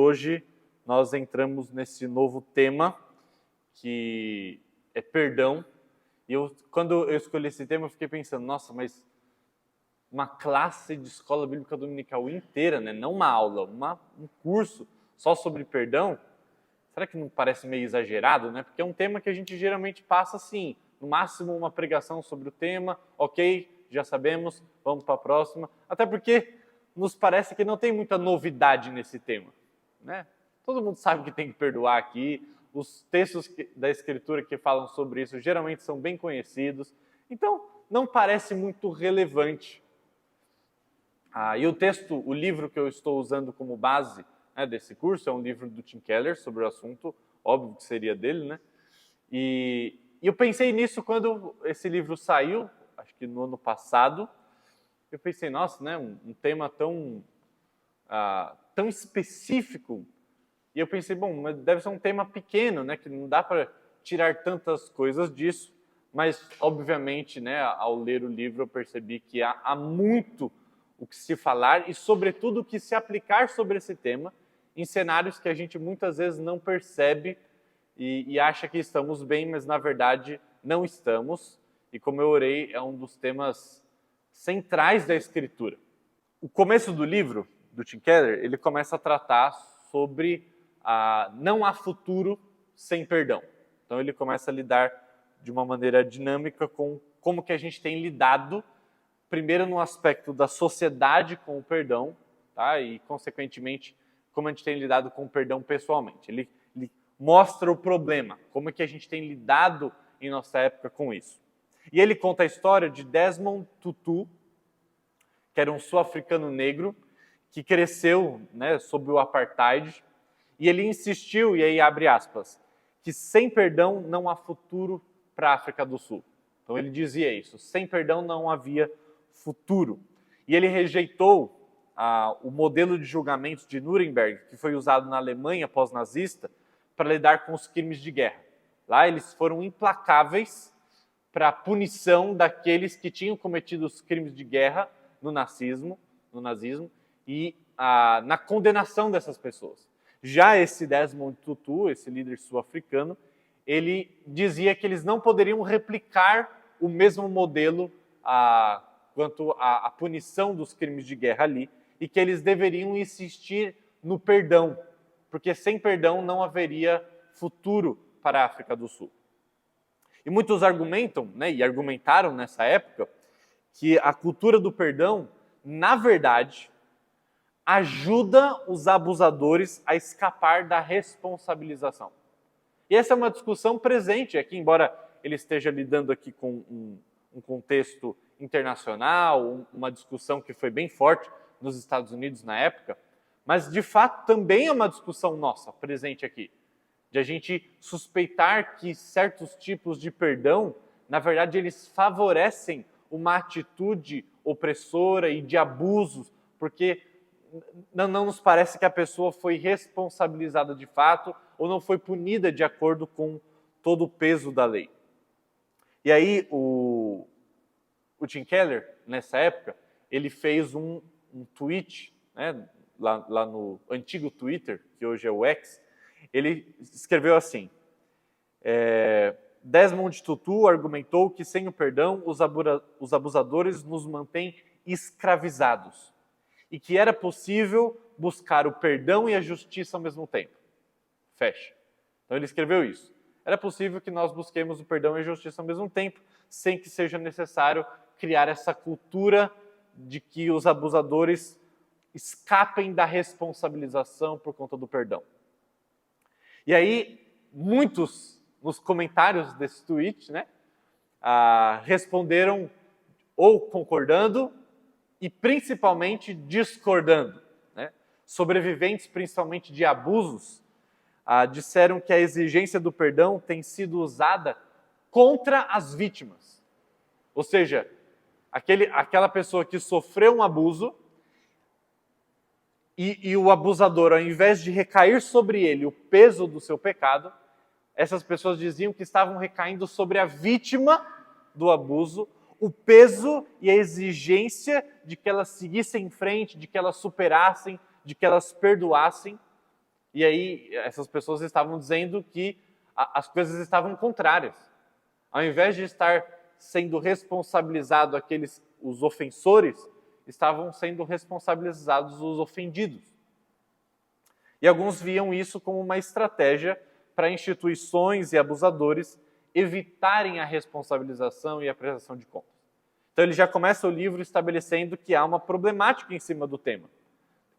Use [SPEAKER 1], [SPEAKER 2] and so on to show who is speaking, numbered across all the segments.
[SPEAKER 1] Hoje nós entramos nesse novo tema que é perdão. E quando eu escolhi esse tema, eu fiquei pensando, nossa, mas uma classe de escola bíblica dominical inteira, né? Não uma aula, um curso só sobre perdão, será que não parece meio exagerado, né? Porque é um tema que a gente geralmente passa assim, no máximo uma pregação sobre o tema, ok, já sabemos, vamos para a próxima. Até porque nos parece que não tem muita novidade nesse tema, né? Todo mundo sabe que tem que perdoar aqui, os textos da Escritura que falam sobre isso geralmente são bem conhecidos, então não parece muito relevante. E o livro que eu estou usando como base, né, desse curso é um livro do Tim Keller sobre o assunto, óbvio que seria dele, né? E eu pensei nisso quando esse livro saiu, acho que no ano passado. Eu pensei, nossa, né, um tema tão específico. E eu pensei, bom, mas deve ser um tema pequeno, né, que não dá para tirar tantas coisas disso. Mas, obviamente, né, ao ler o livro, eu percebi que há muito o que se falar e, sobretudo, o que se aplicar sobre esse tema em cenários que a gente muitas vezes não percebe e acha que estamos bem, mas, na verdade, não estamos. E, como eu orei, é um dos temas centrais da Escritura. O começo do livro, do Tim Keller, ele começa a tratar sobre não há futuro sem perdão. Então ele começa a lidar de uma maneira dinâmica com como que a gente tem lidado, primeiro no aspecto da sociedade com o perdão, tá? E consequentemente como a gente tem lidado com o perdão pessoalmente. Ele mostra o problema, como é que a gente tem lidado em nossa época com isso. E ele conta a história de Desmond Tutu, que era um sul-africano negro, que cresceu, né, sob o apartheid, e ele insistiu, e aí abre aspas, que sem perdão não há futuro para a África do Sul. Então ele dizia isso, sem perdão não havia futuro. E ele rejeitou o modelo de julgamentos de Nuremberg, que foi usado na Alemanha pós-nazista, para lidar com os crimes de guerra. Lá eles foram implacáveis para a punição daqueles que tinham cometido os crimes de guerra no nazismo e na condenação dessas pessoas. Já esse Desmond Tutu, esse líder sul-africano, ele dizia que eles não poderiam replicar o mesmo modelo quanto à punição dos crimes de guerra ali, e que eles deveriam insistir no perdão, porque sem perdão não haveria futuro para a África do Sul. E muitos argumentam, né, e argumentaram nessa época, que a cultura do perdão, na verdade, ajuda os abusadores a escapar da responsabilização. E essa é uma discussão presente aqui, embora ele esteja lidando aqui com um contexto internacional, uma discussão que foi bem forte nos Estados Unidos na época, mas de fato também é uma discussão nossa, presente aqui, de a gente suspeitar que certos tipos de perdão, na verdade, eles favorecem uma atitude opressora e de abusos, porque não nos parece que a pessoa foi responsabilizada de fato ou não foi punida de acordo com todo o peso da lei. E aí o Tim Keller, nessa época, ele fez um tweet, né, lá no antigo Twitter, que hoje é o X, ele escreveu assim, Desmond Tutu argumentou que sem o perdão os abusadores nos mantêm escravizados e que era possível buscar o perdão e a justiça ao mesmo tempo. Fecha. Então ele escreveu isso. Era possível que nós busquemos o perdão e a justiça ao mesmo tempo, sem que seja necessário criar essa cultura de que os abusadores escapem da responsabilização por conta do perdão. E aí, muitos, nos comentários desse tweet, né, responderam ou concordando e principalmente discordando, né? Sobreviventes, principalmente de abusos, disseram que a exigência do perdão tem sido usada contra as vítimas. Ou seja, aquela pessoa que sofreu um abuso e o abusador, ao invés de recair sobre ele o peso do seu pecado, essas pessoas diziam que estavam recaindo sobre a vítima do abuso o peso e a exigência de que elas seguissem em frente, de que elas superassem, de que elas perdoassem. E aí essas pessoas estavam dizendo que as coisas estavam contrárias. Ao invés de estar sendo responsabilizado os ofensores, estavam sendo responsabilizados os ofendidos. E alguns viam isso como uma estratégia para instituições e abusadores evitarem a responsabilização e a prestação de contas. Então ele já começa o livro estabelecendo que há uma problemática em cima do tema,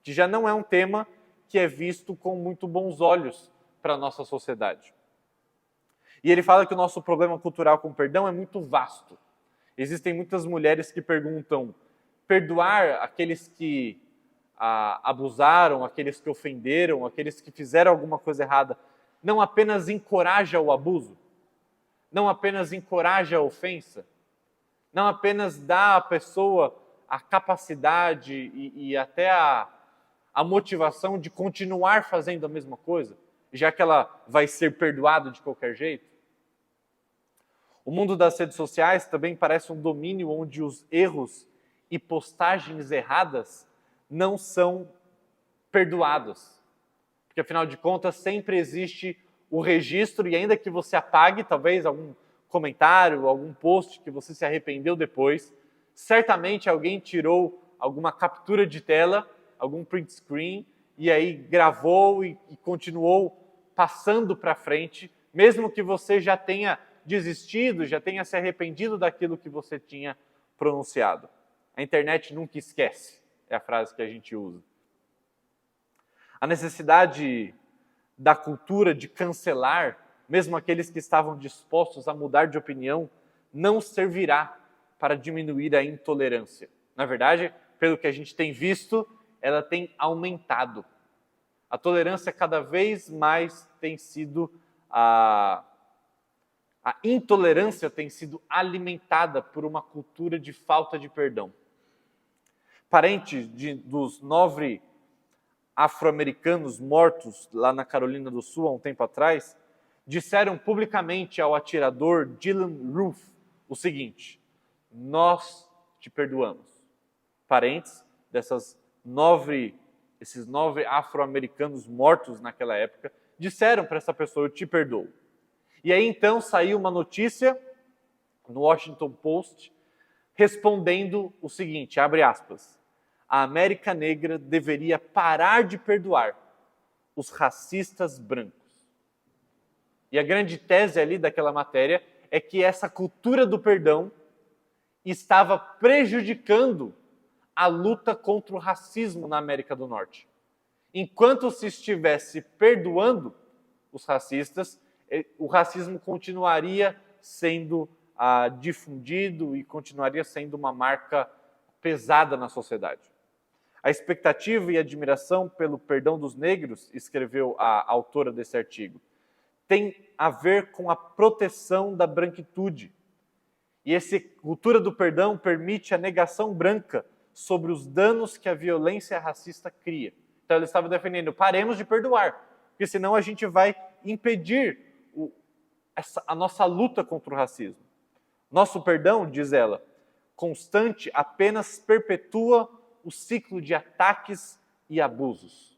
[SPEAKER 1] que já não é um tema que é visto com muito bons olhos para a nossa sociedade. E ele fala que o nosso problema cultural com perdão é muito vasto. Existem muitas mulheres que perguntam: perdoar aqueles que abusaram, aqueles que ofenderam, aqueles que fizeram alguma coisa errada, não apenas encoraja o abuso, não apenas encoraja a ofensa, não apenas dá à pessoa a capacidade e até a motivação de continuar fazendo a mesma coisa, já que ela vai ser perdoada de qualquer jeito. O mundo das redes sociais também parece um domínio onde os erros e postagens erradas não são perdoados. Porque, afinal de contas, sempre existe o registro, e ainda que você apague, talvez, algum comentário, algum post que você se arrependeu depois, certamente alguém tirou alguma captura de tela, algum print screen, e aí gravou e continuou passando para frente, mesmo que você já tenha desistido, já tenha se arrependido daquilo que você tinha pronunciado. A internet nunca esquece, é a frase que a gente usa. A necessidade da cultura de cancelar, mesmo aqueles que estavam dispostos a mudar de opinião, não servirá para diminuir a intolerância. Na verdade, pelo que a gente tem visto, ela tem aumentado. A tolerância cada vez mais tem sido a intolerância tem sido alimentada por uma cultura de falta de perdão. Parentes dos 9 afro-americanos mortos lá na Carolina do Sul há um tempo atrás, disseram publicamente ao atirador Dylan Roof o seguinte: nós te perdoamos. Parentes esses 9 afro-americanos mortos naquela época disseram para essa pessoa: eu te perdoo. E aí então saiu uma notícia no Washington Post respondendo o seguinte, abre aspas: a América Negra deveria parar de perdoar os racistas brancos. E a grande tese ali daquela matéria é que essa cultura do perdão estava prejudicando a luta contra o racismo na América do Norte. Enquanto se estivesse perdoando os racistas, o racismo continuaria sendo difundido e continuaria sendo uma marca pesada na sociedade. A expectativa e admiração pelo perdão dos negros, escreveu a autora desse artigo, tem a ver com a proteção da branquitude. E essa cultura do perdão permite a negação branca sobre os danos que a violência racista cria. Então ela estava defendendo: paremos de perdoar, porque senão a gente vai impedir a nossa luta contra o racismo. Nosso perdão, diz ela, constante apenas perpetua o ciclo de ataques e abusos.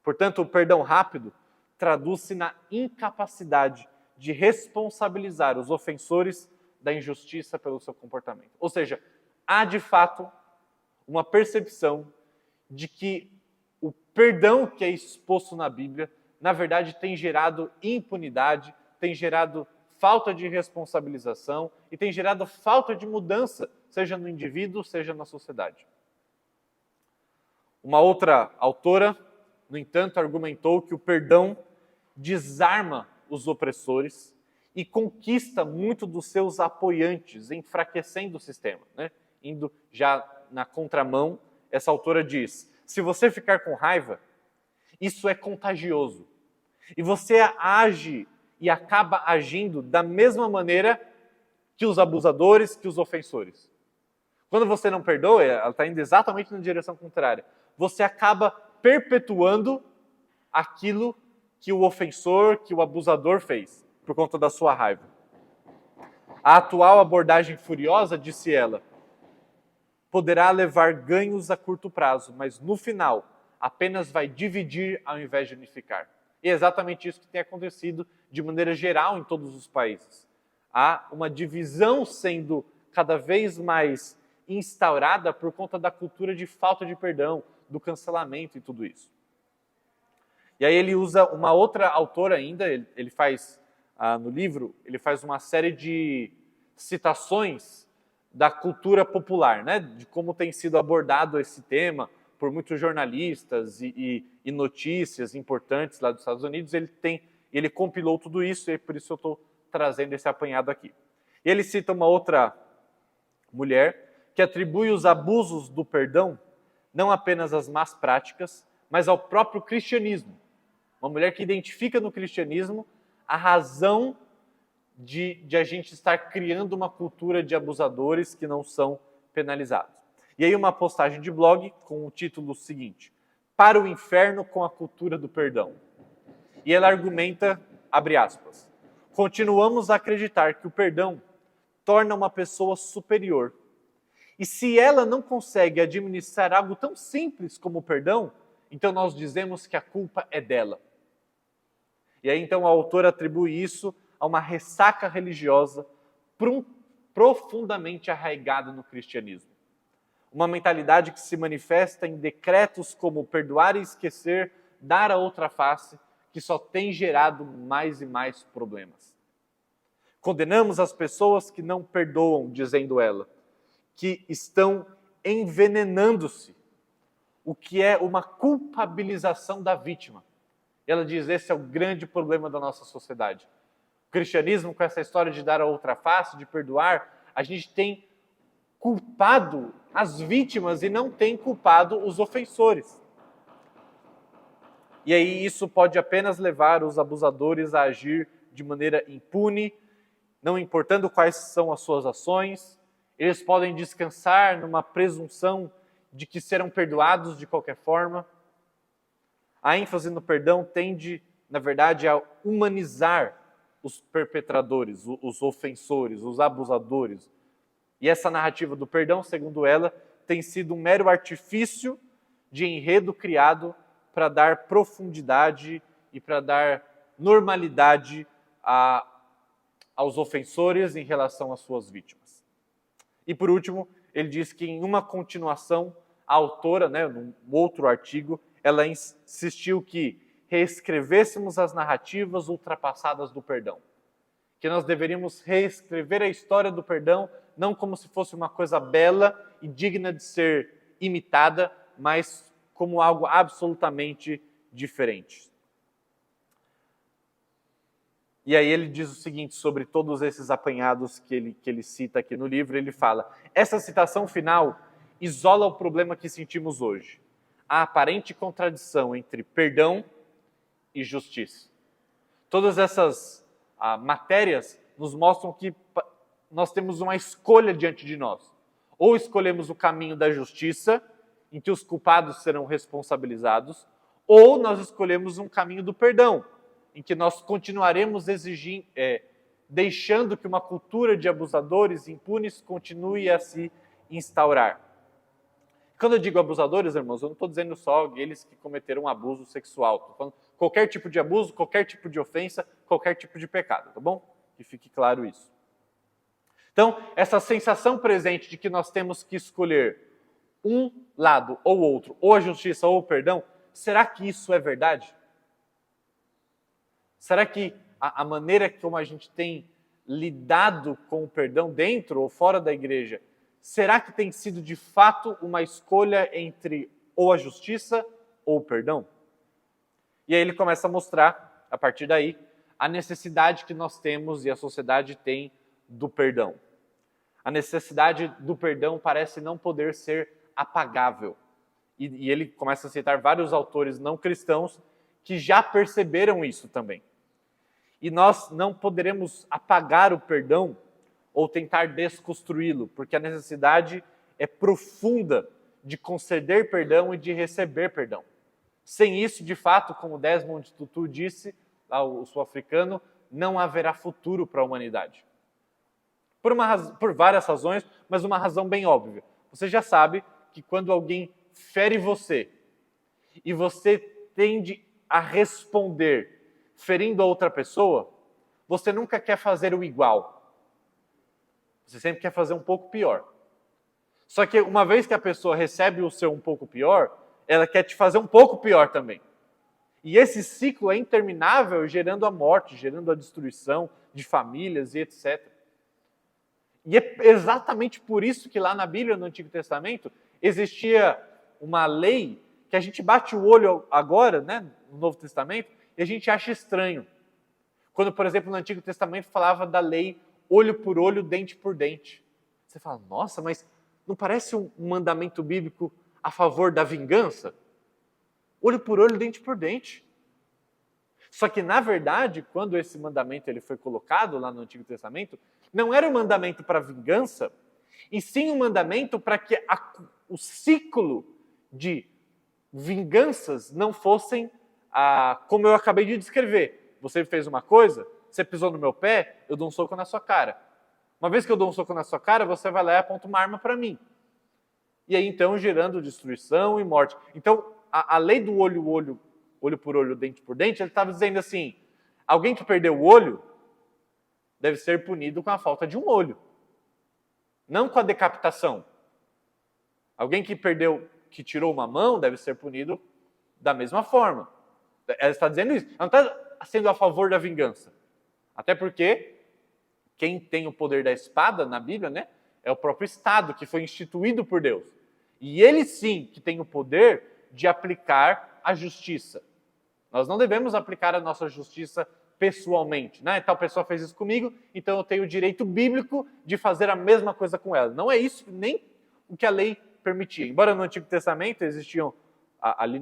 [SPEAKER 1] Portanto, o perdão rápido traduz-se na incapacidade de responsabilizar os ofensores da injustiça pelo seu comportamento. Ou seja, há de fato uma percepção de que o perdão que é exposto na Bíblia, na verdade, tem gerado impunidade, tem gerado falta de responsabilização e tem gerado falta de mudança, seja no indivíduo, seja na sociedade. Uma outra autora, no entanto, argumentou que o perdão desarma os opressores e conquista muito dos seus apoiantes, enfraquecendo o sistema, né? Indo já na contramão, essa autora diz: se você ficar com raiva, isso é contagioso. E você age e acaba agindo da mesma maneira que os abusadores, que os ofensores. Quando você não perdoa, ela está indo exatamente na direção contrária. Você acaba perpetuando aquilo que o ofensor, que o abusador fez, por conta da sua raiva. A atual abordagem furiosa, disse ela, poderá levar ganhos a curto prazo, mas no final, apenas vai dividir ao invés de unificar. E é exatamente isso que tem acontecido de maneira geral em todos os países. Há uma divisão sendo cada vez mais instaurada por conta da cultura de falta de perdão, do cancelamento e tudo isso. E aí ele usa uma outra autora ainda, ele faz, no livro, ele faz uma série de citações da cultura popular, né? De como tem sido abordado esse tema por muitos jornalistas e notícias importantes lá dos Estados Unidos. Ele compilou tudo isso e por isso eu estou trazendo esse apanhado aqui. E ele cita uma outra mulher que atribui os abusos do perdão não apenas às más práticas, mas ao próprio cristianismo. Uma mulher que identifica no cristianismo a razão de a gente estar criando uma cultura de abusadores que não são penalizados. E aí uma postagem de blog com o título seguinte: Para o inferno com a cultura do perdão. E ela argumenta, abre aspas, continuamos a acreditar que o perdão torna uma pessoa superior. E se ela não consegue administrar algo tão simples como o perdão, então nós dizemos que a culpa é dela. E aí então a autora atribui isso a uma ressaca religiosa profundamente arraigada no cristianismo. Uma mentalidade que se manifesta em decretos como perdoar e esquecer, dar a outra face, que só tem gerado mais e mais problemas. Condenamos as pessoas que não perdoam, dizendo ela, que estão envenenando-se, o que é uma culpabilização da vítima. Ela diz, esse é o grande problema da nossa sociedade. O cristianismo, com essa história de dar a outra face, de perdoar, a gente tem culpado as vítimas e não tem culpado os ofensores. E aí isso pode apenas levar os abusadores a agir de maneira impune, não importando quais são as suas ações. Eles podem descansar numa presunção de que serão perdoados de qualquer forma. A ênfase no perdão tende, na verdade, a humanizar os perpetradores, os ofensores, os abusadores. E essa narrativa do perdão, segundo ela, tem sido um mero artifício de enredo criado para dar profundidade e para dar normalidade aos ofensores em relação às suas vítimas. E por último, ele diz que em uma continuação, a autora, num outro artigo, ela insistiu que reescrevêssemos as narrativas ultrapassadas do perdão. Que nós deveríamos reescrever a história do perdão, não como se fosse uma coisa bela e digna de ser imitada, mas como algo absolutamente diferente. E aí ele diz o seguinte sobre todos esses apanhados que ele cita aqui no livro, ele fala, essa citação final isola o problema que sentimos hoje, a aparente contradição entre perdão e justiça. Todas essas matérias nos mostram que nós temos uma escolha diante de nós. Ou escolhemos o caminho da justiça, em que os culpados serão responsabilizados, ou nós escolhemos um caminho do perdão, em que nós continuaremos deixando que uma cultura de abusadores impunes continue a se instaurar. Quando eu digo abusadores, irmãos, eu não estou dizendo só aqueles que cometeram abuso sexual. Estou falando qualquer tipo de abuso, qualquer tipo de ofensa, qualquer tipo de pecado, tá bom? Que fique claro isso. Então, essa sensação presente de que nós temos que escolher um lado ou outro, ou a justiça ou o perdão, será que isso é verdade? Será que a maneira como a gente tem lidado com o perdão dentro ou fora da igreja, será que tem sido de fato uma escolha entre ou a justiça ou o perdão? E aí ele começa a mostrar, a partir daí, a necessidade que nós temos e a sociedade tem do perdão. A necessidade do perdão parece não poder ser apagável. E ele começa a citar vários autores não cristãos que já perceberam isso também. E nós não poderemos apagar o perdão ou tentar desconstruí-lo, porque a necessidade é profunda de conceder perdão e de receber perdão. Sem isso, de fato, como Desmond Tutu disse, lá o sul-africano, não haverá futuro para a humanidade. Por várias razões, mas uma razão bem óbvia. Você já sabe que quando alguém fere você e você tende a responder ferindo a outra pessoa, você nunca quer fazer o igual. Você sempre quer fazer um pouco pior. Só que uma vez que a pessoa recebe o seu um pouco pior, ela quer te fazer um pouco pior também. E esse ciclo é interminável, gerando a morte, gerando a destruição de famílias e etc. E é exatamente por isso que lá na Bíblia, no Antigo Testamento, existia uma lei que a gente bate o olho agora, né, no Novo Testamento, e a gente acha estranho. Quando, por exemplo, no Antigo Testamento falava da lei olho por olho, dente por dente. Você fala, nossa, mas não parece um mandamento bíblico a favor da vingança? Olho por olho, dente por dente. Só que, na verdade, quando esse mandamento ele foi colocado lá no Antigo Testamento, não era um mandamento para vingança, e sim um mandamento para que o ciclo de vinganças não fossem como eu acabei de descrever. Você fez uma coisa, você pisou no meu pé, eu dou um soco na sua cara. Uma vez que eu dou um soco na sua cara, você vai lá e aponta uma arma para mim. E aí, então, gerando destruição e morte. Então, a lei do olho por olho, dente por dente, ele estava dizendo assim, alguém que perdeu o olho deve ser punido com a falta de um olho, não com a decapitação. Alguém que tirou uma mão deve ser punido da mesma forma. Ela está dizendo isso. Ela não está sendo a favor da vingança. Até porque quem tem o poder da espada na Bíblia, né, é o próprio Estado que foi instituído por Deus. E ele sim que tem o poder de aplicar a justiça. Nós não devemos aplicar a nossa justiça pessoalmente, né? Tal pessoa fez isso comigo, então eu tenho o direito bíblico de fazer a mesma coisa com ela. Não é isso nem o que a lei permitia. Embora no Antigo Testamento existiam ali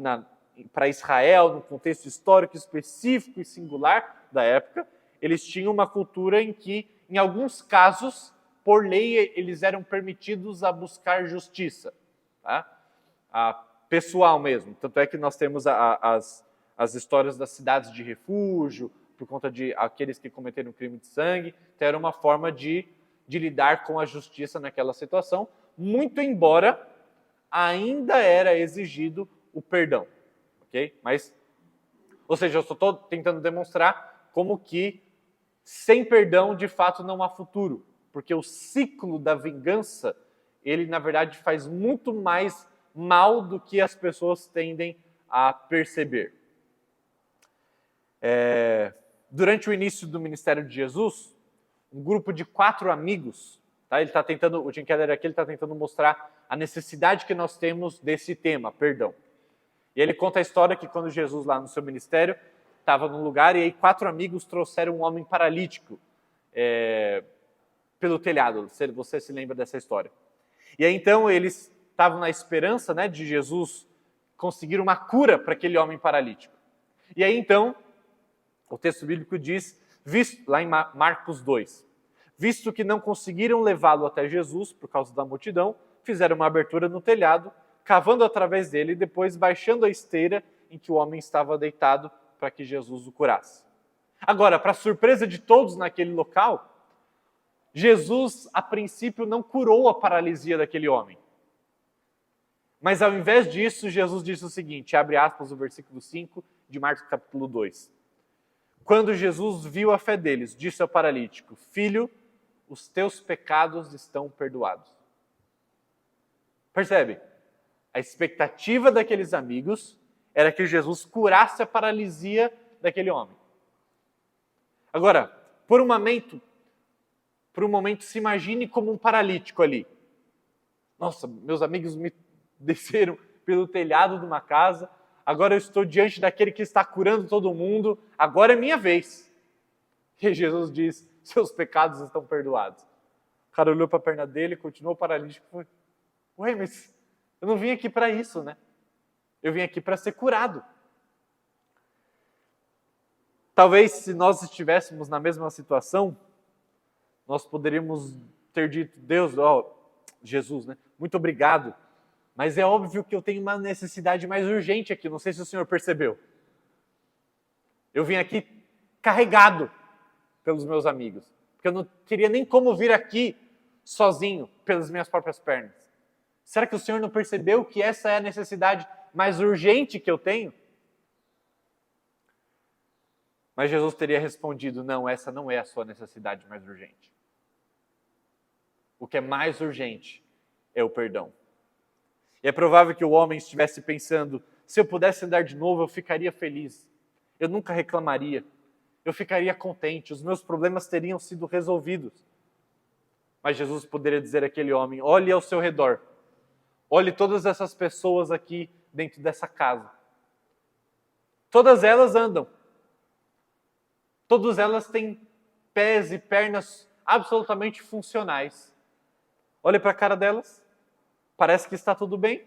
[SPEAKER 1] para Israel, no contexto histórico específico e singular da época, eles tinham uma cultura em que, em alguns casos, por lei, eles eram permitidos a buscar justiça, tá? Pessoal mesmo. Tanto é que nós temos as histórias das cidades de refúgio, por conta de aqueles que cometeram crime de sangue. Então, era uma forma de lidar com a justiça naquela situação, muito embora ainda era exigido o perdão. Okay? Mas, ou seja, eu só estou tentando demonstrar como que sem perdão, de fato, não há futuro. Porque o ciclo da vingança, ele, na verdade, faz muito mais mal do que as pessoas tendem a perceber. Durante o início do ministério de Jesus, um grupo de 4 amigos, tá? O Tim Keller aqui está tentando mostrar a necessidade que nós temos desse tema, perdão. E ele conta a história que quando Jesus, lá no seu ministério, estava num lugar e aí 4 amigos trouxeram um homem paralítico pelo telhado. Você se lembra dessa história? E aí então eles estavam na esperança, né, de Jesus conseguir uma cura para aquele homem paralítico. E aí então, o texto bíblico diz, lá em Marcos 2, visto que não conseguiram levá-lo até Jesus por causa da multidão, fizeram uma abertura no telhado, cavando através dele e depois baixando a esteira em que o homem estava deitado para que Jesus o curasse. Agora, para surpresa de todos naquele local, Jesus, a princípio, não curou a paralisia daquele homem. Mas, ao invés disso, Jesus disse o seguinte, abre aspas, o versículo 5 de Marcos capítulo 2. Quando Jesus viu a fé deles, disse ao paralítico, filho, os teus pecados estão perdoados. Percebe? A expectativa daqueles amigos era que Jesus curasse a paralisia daquele homem. Agora, por um momento, se imagine como um paralítico ali. Nossa, meus amigos me desceram pelo telhado de uma casa, agora eu estou diante daquele que está curando todo mundo, agora é minha vez. E Jesus diz, seus pecados estão perdoados. O cara olhou para a perna dele, continuou paralítico e falou, ué, mas eu não vim aqui para isso, né? Eu vim aqui para ser curado. Talvez se nós estivéssemos na mesma situação, nós poderíamos ter dito, Jesus, né? Muito obrigado, mas é óbvio que eu tenho uma necessidade mais urgente aqui, não sei se o senhor percebeu. Eu vim aqui carregado pelos meus amigos, porque eu não teria nem como vir aqui sozinho, pelas minhas próprias pernas. Será que o senhor não percebeu que essa é a necessidade mais urgente que eu tenho? Mas Jesus teria respondido, não, essa não é a sua necessidade mais urgente. O que é mais urgente é o perdão. E é provável que o homem estivesse pensando, se eu pudesse andar de novo, eu ficaria feliz. Eu nunca reclamaria. Eu ficaria contente. Os meus problemas teriam sido resolvidos. Mas Jesus poderia dizer àquele homem, olhe ao seu redor. Olhe todas essas pessoas aqui dentro dessa casa. Todas elas andam. Todas elas têm pés e pernas absolutamente funcionais. Olhe para a cara delas. Parece que está tudo bem.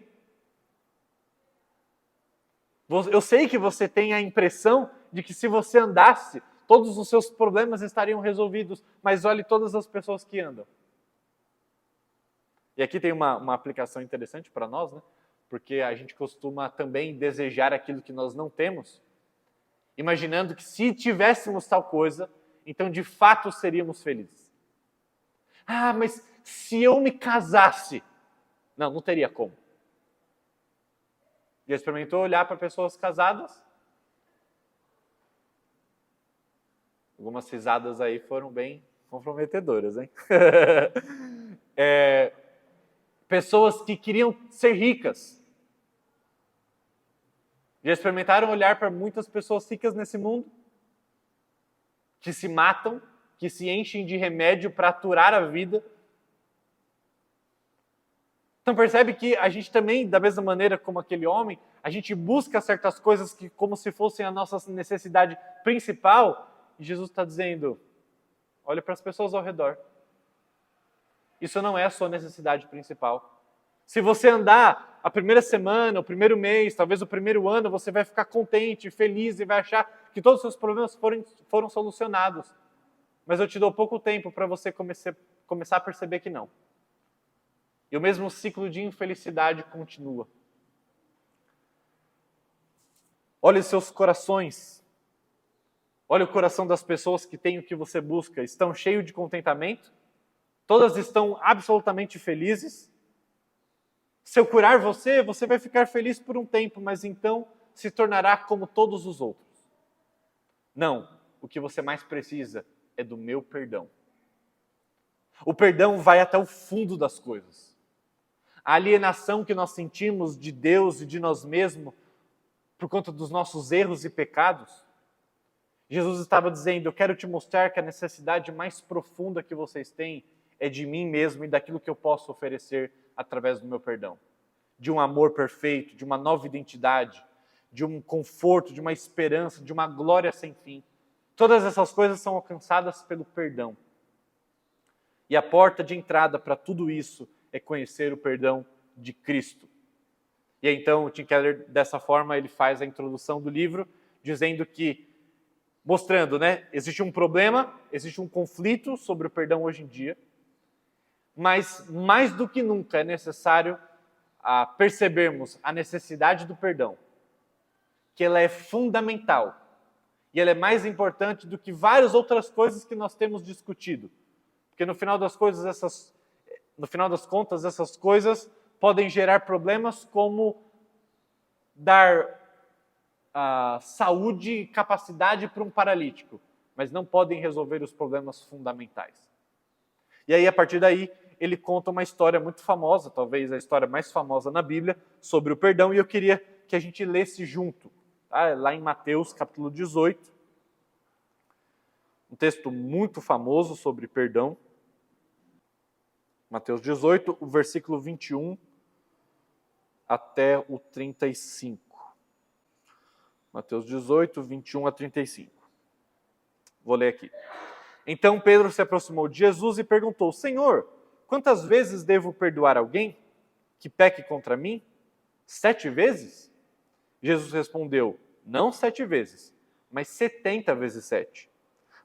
[SPEAKER 1] Eu sei que você tem a impressão de que se você andasse, todos os seus problemas estariam resolvidos, mas olhe todas as pessoas que andam. E aqui tem uma aplicação interessante para nós, né? Porque a gente costuma também desejar aquilo que nós não temos, imaginando que se tivéssemos tal coisa, então de fato seríamos felizes. Ah, mas se eu me casasse... Não teria como. Já experimentou olhar para pessoas casadas? Algumas risadas aí foram bem comprometedoras, hein? Pessoas que queriam ser ricas. Já experimentaram olhar para muitas pessoas ricas nesse mundo? Que se matam, que se enchem de remédio para aturar a vida. Então percebe que a gente também, da mesma maneira como aquele homem, a gente busca certas coisas que como se fossem a nossa necessidade principal, e Jesus está dizendo, olha para as pessoas ao redor. Isso não é a sua necessidade principal. Se você andar a primeira semana, o primeiro mês, talvez o primeiro ano, você vai ficar contente, feliz e vai achar que todos os seus problemas foram solucionados. Mas eu te dou pouco tempo para você começar a perceber que não. E o mesmo ciclo de infelicidade continua. Olhe os seus corações. Olhe o coração das pessoas que têm o que você busca. Estão cheios de contentamento? Todas estão absolutamente felizes? Se eu curar você, você vai ficar feliz por um tempo, mas então se tornará como todos os outros. Não, o que você mais precisa é do meu perdão. O perdão vai até o fundo das coisas. A alienação que nós sentimos de Deus e de nós mesmos por conta dos nossos erros e pecados, Jesus estava dizendo, eu quero te mostrar que a necessidade mais profunda que vocês têm é de mim mesmo e daquilo que eu posso oferecer através do meu perdão. De um amor perfeito, de uma nova identidade, de um conforto, de uma esperança, de uma glória sem fim. Todas essas coisas são alcançadas pelo perdão. E a porta de entrada para tudo isso é conhecer o perdão de Cristo. E então o Tim Keller, dessa forma, ele faz a introdução do livro, dizendo que, mostrando, né, existe um problema, existe um conflito sobre o perdão hoje em dia, mas mais do que nunca é necessário percebermos a necessidade do perdão, que ela é fundamental, e ela é mais importante do que várias outras coisas que nós temos discutido, porque no final das contas, essas coisas podem gerar problemas como dar saúde e capacidade para um paralítico, mas não podem resolver os problemas fundamentais. E aí, a partir daí, ele conta uma história muito famosa, talvez a história mais famosa na Bíblia, sobre o perdão, e eu queria que a gente lesse junto, tá? Lá em Mateus, capítulo 18, um texto muito famoso sobre perdão. Mateus 18, o versículo 21 até o 35. Mateus 18, 21 a 35. Vou ler aqui. Então Pedro se aproximou de Jesus e perguntou, Senhor, quantas vezes devo perdoar alguém que peque contra mim? 7 vezes? Jesus respondeu, não 7 vezes, mas 70 vezes 7.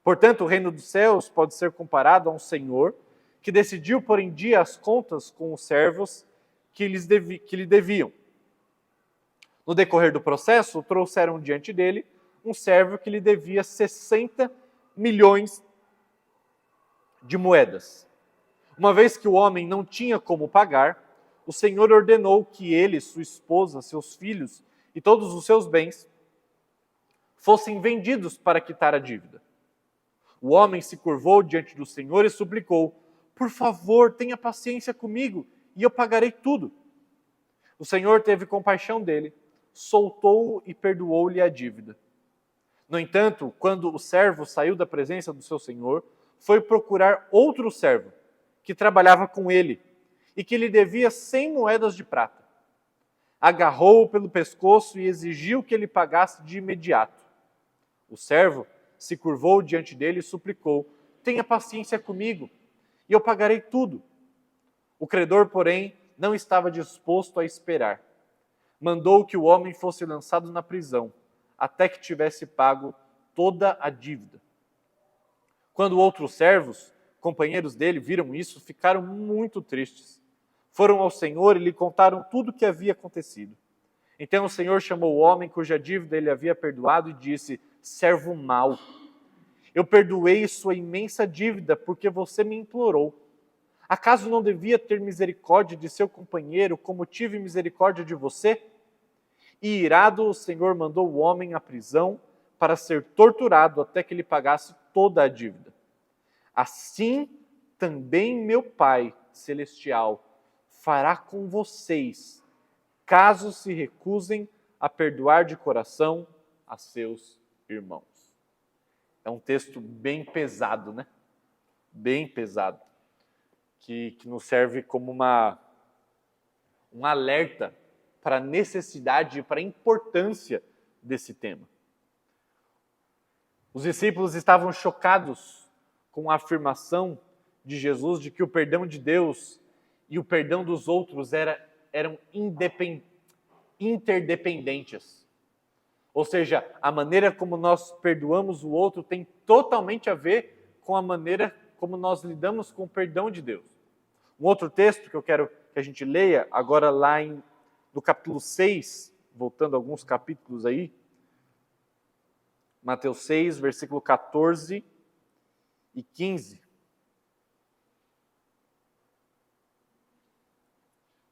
[SPEAKER 1] Portanto, o reino dos céus pode ser comparado a um senhor que decidiu pôr em dia as contas com os servos que lhe deviam. No decorrer do processo, trouxeram diante dele um servo que lhe devia 60 milhões de moedas. Uma vez que o homem não tinha como pagar, o Senhor ordenou que ele, sua esposa, seus filhos e todos os seus bens fossem vendidos para quitar a dívida. O homem se curvou diante do Senhor e suplicou: por favor, tenha paciência comigo e eu pagarei tudo. O Senhor teve compaixão dele, soltou-o e perdoou-lhe a dívida. No entanto, quando o servo saiu da presença do seu senhor, foi procurar outro servo, que trabalhava com ele, e que lhe devia 100 moedas de prata. Agarrou-o pelo pescoço e exigiu que ele pagasse de imediato. O servo se curvou diante dele e suplicou: tenha paciência comigo, e eu pagarei tudo. O credor, porém, não estava disposto a esperar. Mandou que o homem fosse lançado na prisão, até que tivesse pago toda a dívida. Quando outros servos, companheiros dele, viram isso, ficaram muito tristes. Foram ao Senhor e lhe contaram tudo o que havia acontecido. Então o Senhor chamou o homem cuja dívida ele havia perdoado e disse: servo mau, eu perdoei sua imensa dívida porque você me implorou. Acaso não devia ter misericórdia de seu companheiro como tive misericórdia de você? E irado, o Senhor mandou o homem à prisão para ser torturado até que ele pagasse toda a dívida. Assim também meu Pai Celestial fará com vocês, caso se recusem a perdoar de coração a seus irmãos. É um texto bem pesado, né? Bem pesado. Que nos serve como um alerta para a necessidade e para a importância desse tema. Os discípulos estavam chocados com a afirmação de Jesus de que o perdão de Deus e o perdão dos outros eram interdependentes. Ou seja, a maneira como nós perdoamos o outro tem totalmente a ver com a maneira como nós lidamos com o perdão de Deus. Um outro texto que eu quero que a gente leia, agora lá no capítulo 6, voltando alguns capítulos aí, Mateus 6, versículo 14 e 15.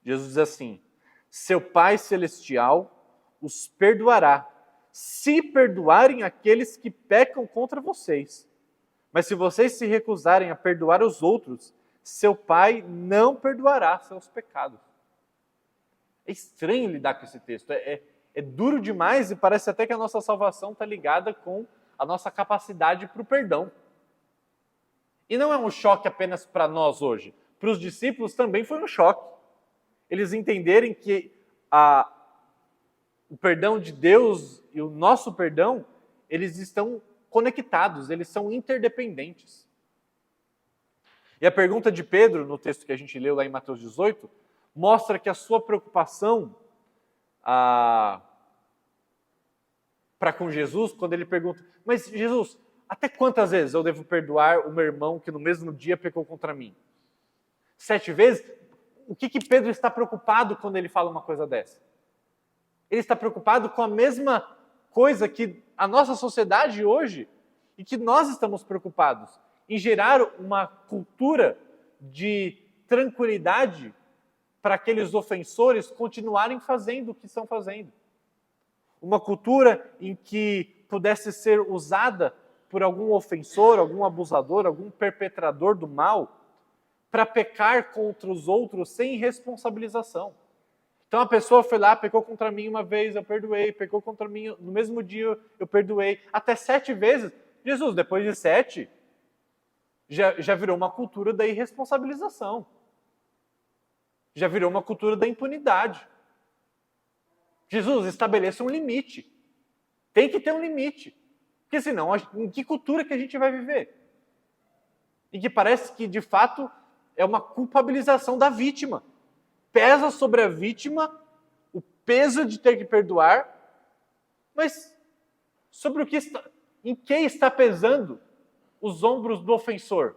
[SPEAKER 1] Jesus diz assim: seu Pai Celestial os perdoará, se perdoarem aqueles que pecam contra vocês. Mas se vocês se recusarem a perdoar os outros, seu Pai não perdoará seus pecados. É estranho lidar com esse texto, é duro demais e parece até que a nossa salvação está ligada com a nossa capacidade para o perdão. E não é um choque apenas para nós hoje, para os discípulos também foi um choque. Eles entenderem que o perdão de Deus e o nosso perdão, eles estão conectados, eles são interdependentes. E a pergunta de Pedro, no texto que a gente leu lá em Mateus 18, mostra que a sua preocupação para com Jesus, quando ele pergunta: mas Jesus, até quantas vezes eu devo perdoar o meu irmão que no mesmo dia pecou contra mim? 7 vezes? O que Pedro está preocupado quando ele fala uma coisa dessa? Ele está preocupado com a mesma coisa que a nossa sociedade hoje e que nós estamos preocupados, em gerar uma cultura de tranquilidade para aqueles ofensores continuarem fazendo o que estão fazendo. Uma cultura em que pudesse ser usada por algum ofensor, algum abusador, algum perpetrador do mal, para pecar contra os outros sem responsabilização. Então a pessoa foi lá, pecou contra mim uma vez, eu perdoei, pecou contra mim no mesmo dia, eu perdoei, até 7 vezes. Jesus, depois de 7, já virou uma cultura da irresponsabilização. Já virou uma cultura da impunidade. Jesus, estabeleça um limite. Tem que ter um limite. Porque senão, em que cultura que a gente vai viver? Em que parece que, de fato, é uma culpabilização da vítima. Pesa sobre a vítima o peso de ter que perdoar, mas sobre em que está pesando os ombros do ofensor?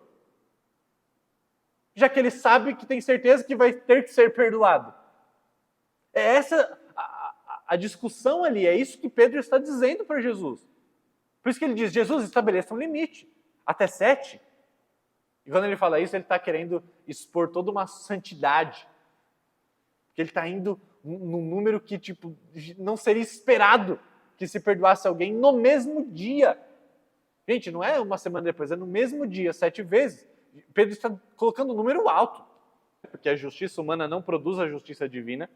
[SPEAKER 1] Já que ele sabe que tem certeza que vai ter que ser perdoado. É essa a discussão ali, é isso que Pedro está dizendo para Jesus. Por isso que ele diz: Jesus, estabeleça um limite, até 7. E quando ele fala isso, ele está querendo expor toda uma santidade Porque ele está indo num número que não seria esperado que se perdoasse alguém no mesmo dia. Gente, não é uma semana depois, é no mesmo dia, 7 vezes. Pedro está colocando um número alto, porque a justiça humana não produz a justiça divina.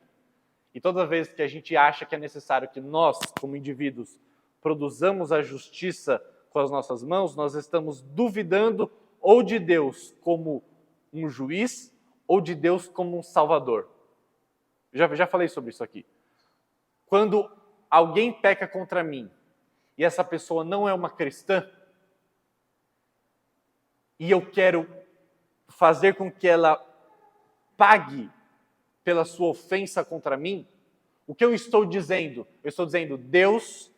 [SPEAKER 1] E toda vez que a gente acha que é necessário que nós, como indivíduos, produzamos a justiça com as nossas mãos, nós estamos duvidando ou de Deus como um juiz ou de Deus como um salvador. Já falei sobre isso aqui. Quando alguém peca contra mim e essa pessoa não é uma cristã, e eu quero fazer com que ela pague pela sua ofensa contra mim, o que eu estou dizendo? Eu estou dizendo, Deus,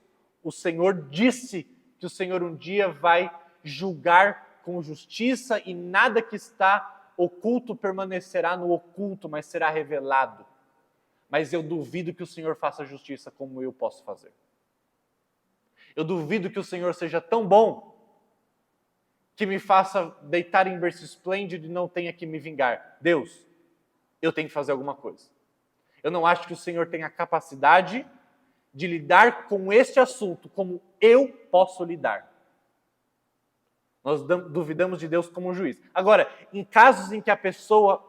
[SPEAKER 1] o Senhor disse que o Senhor um dia vai julgar com justiça e nada que está oculto permanecerá no oculto, mas será revelado. Mas eu duvido que o Senhor faça justiça como eu posso fazer. Eu duvido que o Senhor seja tão bom que me faça deitar em berço esplêndido e não tenha que me vingar. Deus, eu tenho que fazer alguma coisa. Eu não acho que o Senhor tenha a capacidade de lidar com este assunto como eu posso lidar. Nós duvidamos de Deus como um juiz. Agora, em casos em que a pessoa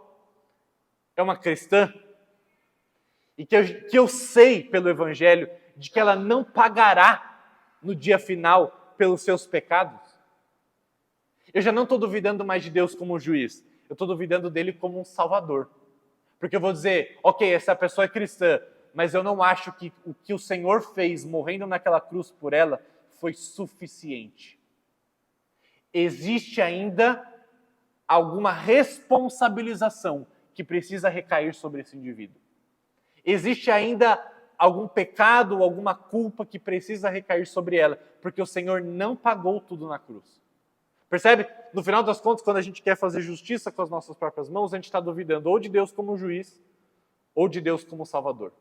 [SPEAKER 1] é uma cristã, e que eu sei pelo Evangelho de que ela não pagará no dia final pelos seus pecados, eu já não estou duvidando mais de Deus como um juiz, eu estou duvidando dele como um salvador. Porque eu vou dizer, ok, essa pessoa é cristã, mas eu não acho que o que o Senhor fez morrendo naquela cruz por ela foi suficiente. Existe ainda alguma responsabilização que precisa recair sobre esse indivíduo. Existe ainda algum pecado, alguma culpa que precisa recair sobre ela, porque o Senhor não pagou tudo na cruz. Percebe? No final das contas, quando a gente quer fazer justiça com as nossas próprias mãos, a gente está duvidando ou de Deus como juiz, ou de Deus como salvador.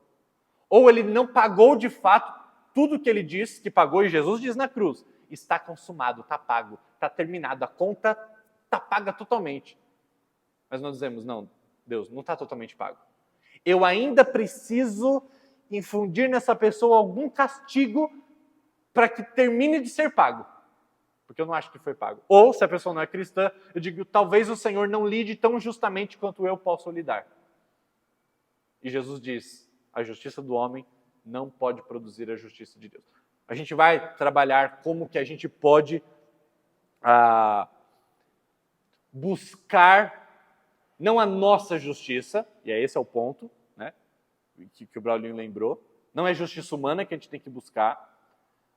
[SPEAKER 1] Ou ele não pagou de fato tudo que ele diz que pagou, e Jesus diz na cruz, está consumado, está pago, está terminado, a conta está paga totalmente. Mas nós dizemos, não, Deus, não está totalmente pago. Eu ainda preciso infundir nessa pessoa algum castigo para que termine de ser pago. Porque eu não acho que foi pago. Ou, se a pessoa não é cristã, eu digo, talvez o Senhor não lide tão justamente quanto eu posso lidar. E Jesus diz, a justiça do homem não pode produzir a justiça de Deus. A gente vai trabalhar como que a gente pode buscar, não a nossa justiça, e esse é o ponto, né, que o Braulinho lembrou, não é justiça humana que a gente tem que buscar,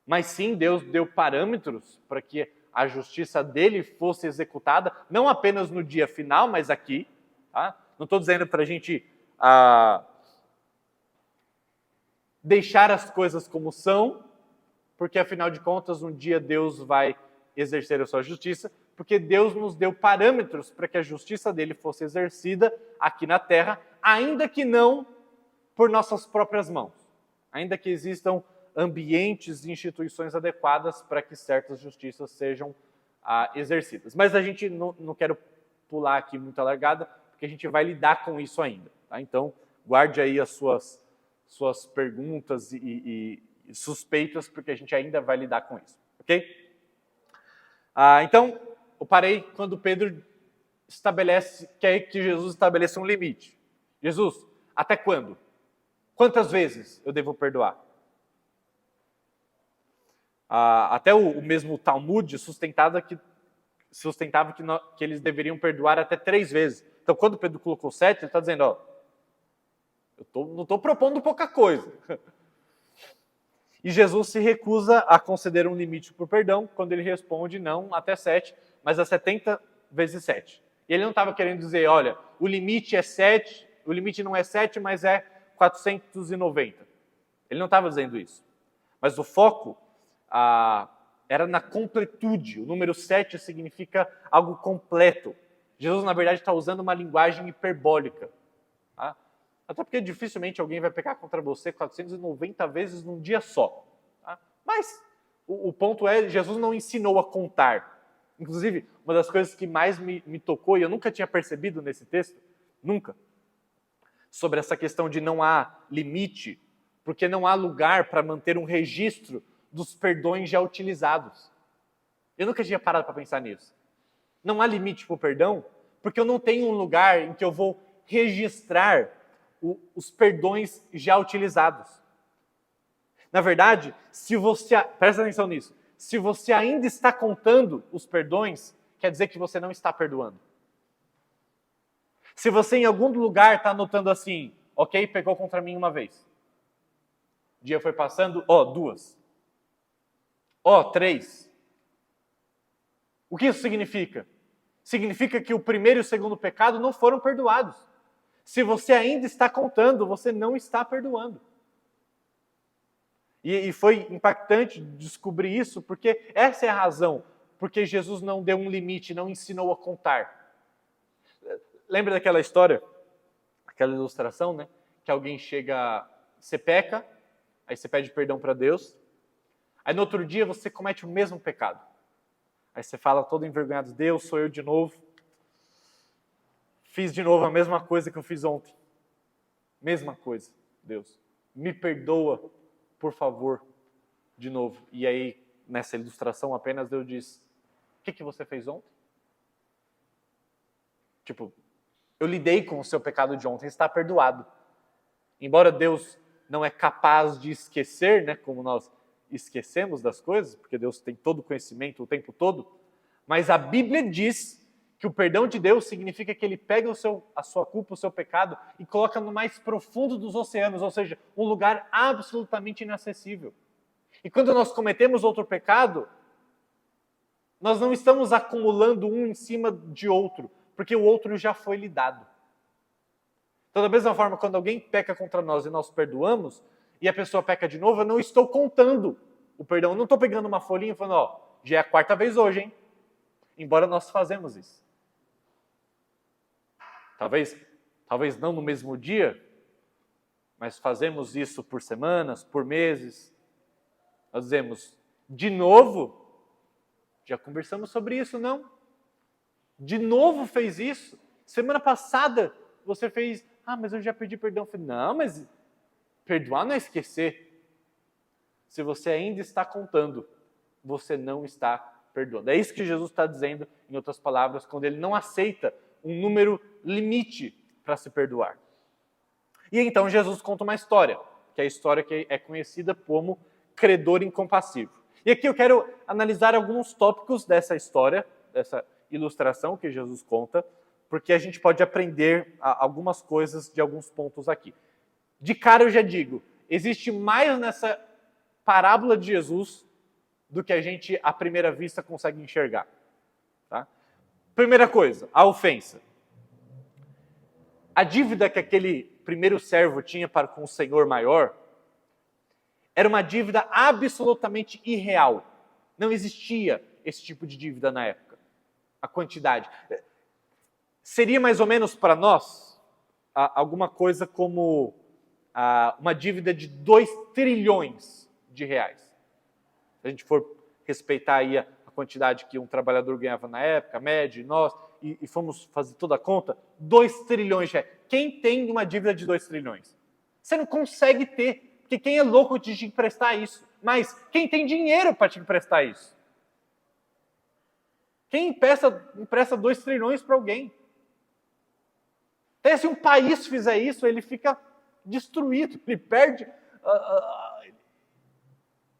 [SPEAKER 1] mas sim Deus deu parâmetros para que a justiça dele fosse executada, não apenas no dia final, mas aqui. Tá? Não estou dizendo para a gente deixar as coisas como são, porque afinal de contas um dia Deus vai exercer a sua justiça, porque Deus nos deu parâmetros para que a justiça dele fosse exercida aqui na terra, ainda que não por nossas próprias mãos, ainda que existam ambientes e instituições adequadas para que certas justiças sejam exercidas. Mas a gente não quero pular aqui muito a largada, porque a gente vai lidar com isso ainda. Tá? Então, guarde aí as suas perguntas e suspeitas, porque a gente ainda vai lidar com isso. Ok? Então, eu parei quando Pedro quer que Jesus estabeleça um limite. Jesus, até quando? Quantas vezes eu devo perdoar? Até o mesmo Talmud sustentava que eles deveriam perdoar até 3 vezes. Então, quando Pedro colocou 7, ele está dizendo, não estou propondo pouca coisa. E Jesus se recusa a conceder um limite para o perdão, quando ele responde não até 7, mas a 70 vezes 7. E ele não estava querendo dizer, olha, o limite é 7, o limite não é 7, mas é 490. Ele não estava dizendo isso. Mas o foco era na completude. O número 7 significa algo completo. Jesus, na verdade, está usando uma linguagem hiperbólica. Tá? Até porque dificilmente alguém vai pecar contra você 490 vezes num dia só. Tá? Mas o ponto é, Jesus não ensinou a contar. Inclusive, uma das coisas que mais me tocou, e eu nunca tinha percebido nesse texto, nunca, sobre essa questão de não há limite, porque não há lugar para manter um registro dos perdões já utilizados. Eu nunca tinha parado para pensar nisso. Não há limite para o perdão, porque eu não tenho um lugar em que eu vou registrar os perdões já utilizados. Na verdade, presta atenção nisso, se você ainda está contando os perdões, quer dizer que você não está perdoando. Se você em algum lugar está anotando assim, ok, pecou contra mim uma vez. O dia foi passando, 2. 3. O que isso significa? Significa que o primeiro e o segundo pecado não foram perdoados. Se você ainda está contando, você não está perdoando. E foi impactante descobrir isso, porque essa é a razão porque Jesus não deu um limite, não ensinou a contar. Lembra daquela história, aquela ilustração, né? Que alguém chega, você peca, aí você pede perdão para Deus, aí no outro dia você comete o mesmo pecado. Aí você fala todo envergonhado, Deus, sou eu de novo. Fiz de novo a mesma coisa que eu fiz ontem. Mesma coisa, Deus. Me perdoa, por favor, de novo. E aí, nessa ilustração apenas, Deus diz, o que você fez ontem? Tipo, eu lidei com o seu pecado de ontem, está perdoado. Embora Deus não é capaz de esquecer, né, como nós esquecemos das coisas, porque Deus tem todo o conhecimento o tempo todo, mas a Bíblia diz que o perdão de Deus significa que Ele pega a sua culpa, o seu pecado, e coloca no mais profundo dos oceanos, ou seja, um lugar absolutamente inacessível. E quando nós cometemos outro pecado, nós não estamos acumulando um em cima de outro, porque o outro já foi lhe dado. Então, da mesma forma, quando alguém peca contra nós e nós perdoamos, e a pessoa peca de novo, eu não estou contando o perdão. Eu não estou pegando uma folhinha e falando, já é a 4ª vez hoje, hein? Embora nós fazemos isso. Talvez não no mesmo dia, mas fazemos isso por semanas, por meses. Nós dizemos, de novo? Já conversamos sobre isso, não? De novo fez isso? Semana passada você fez, mas eu já pedi perdão. Eu falei, não, mas perdoar não é esquecer. Se você ainda está contando, você não está perdoando. É isso que Jesus está dizendo, em outras palavras, quando ele não aceita um número limite para se perdoar. E então Jesus conta uma história, que é a história que é conhecida como credor incompassivo. E aqui eu quero analisar alguns tópicos dessa história, dessa ilustração que Jesus conta, porque a gente pode aprender algumas coisas de alguns pontos aqui. De cara eu já digo, existe mais nessa parábola de Jesus do que a gente, à primeira vista, consegue enxergar. Tá? Primeira coisa, a ofensa. A dívida que aquele primeiro servo tinha para com o senhor maior era uma dívida absolutamente irreal. Não existia esse tipo de dívida na época. A quantidade. Seria mais ou menos para nós alguma coisa como uma dívida de 2 trilhões de reais. Se a gente for respeitar aí a quantidade que um trabalhador ganhava na época, a média, nós, e fomos fazer toda a conta, 2 trilhões de reais. Quem tem uma dívida de 2 trilhões? Você não consegue ter, porque quem é louco de te emprestar isso? Mas quem tem dinheiro para te emprestar isso? Quem empresta 2 trilhões para alguém? Até se um país fizer isso, ele fica destruído, ele perde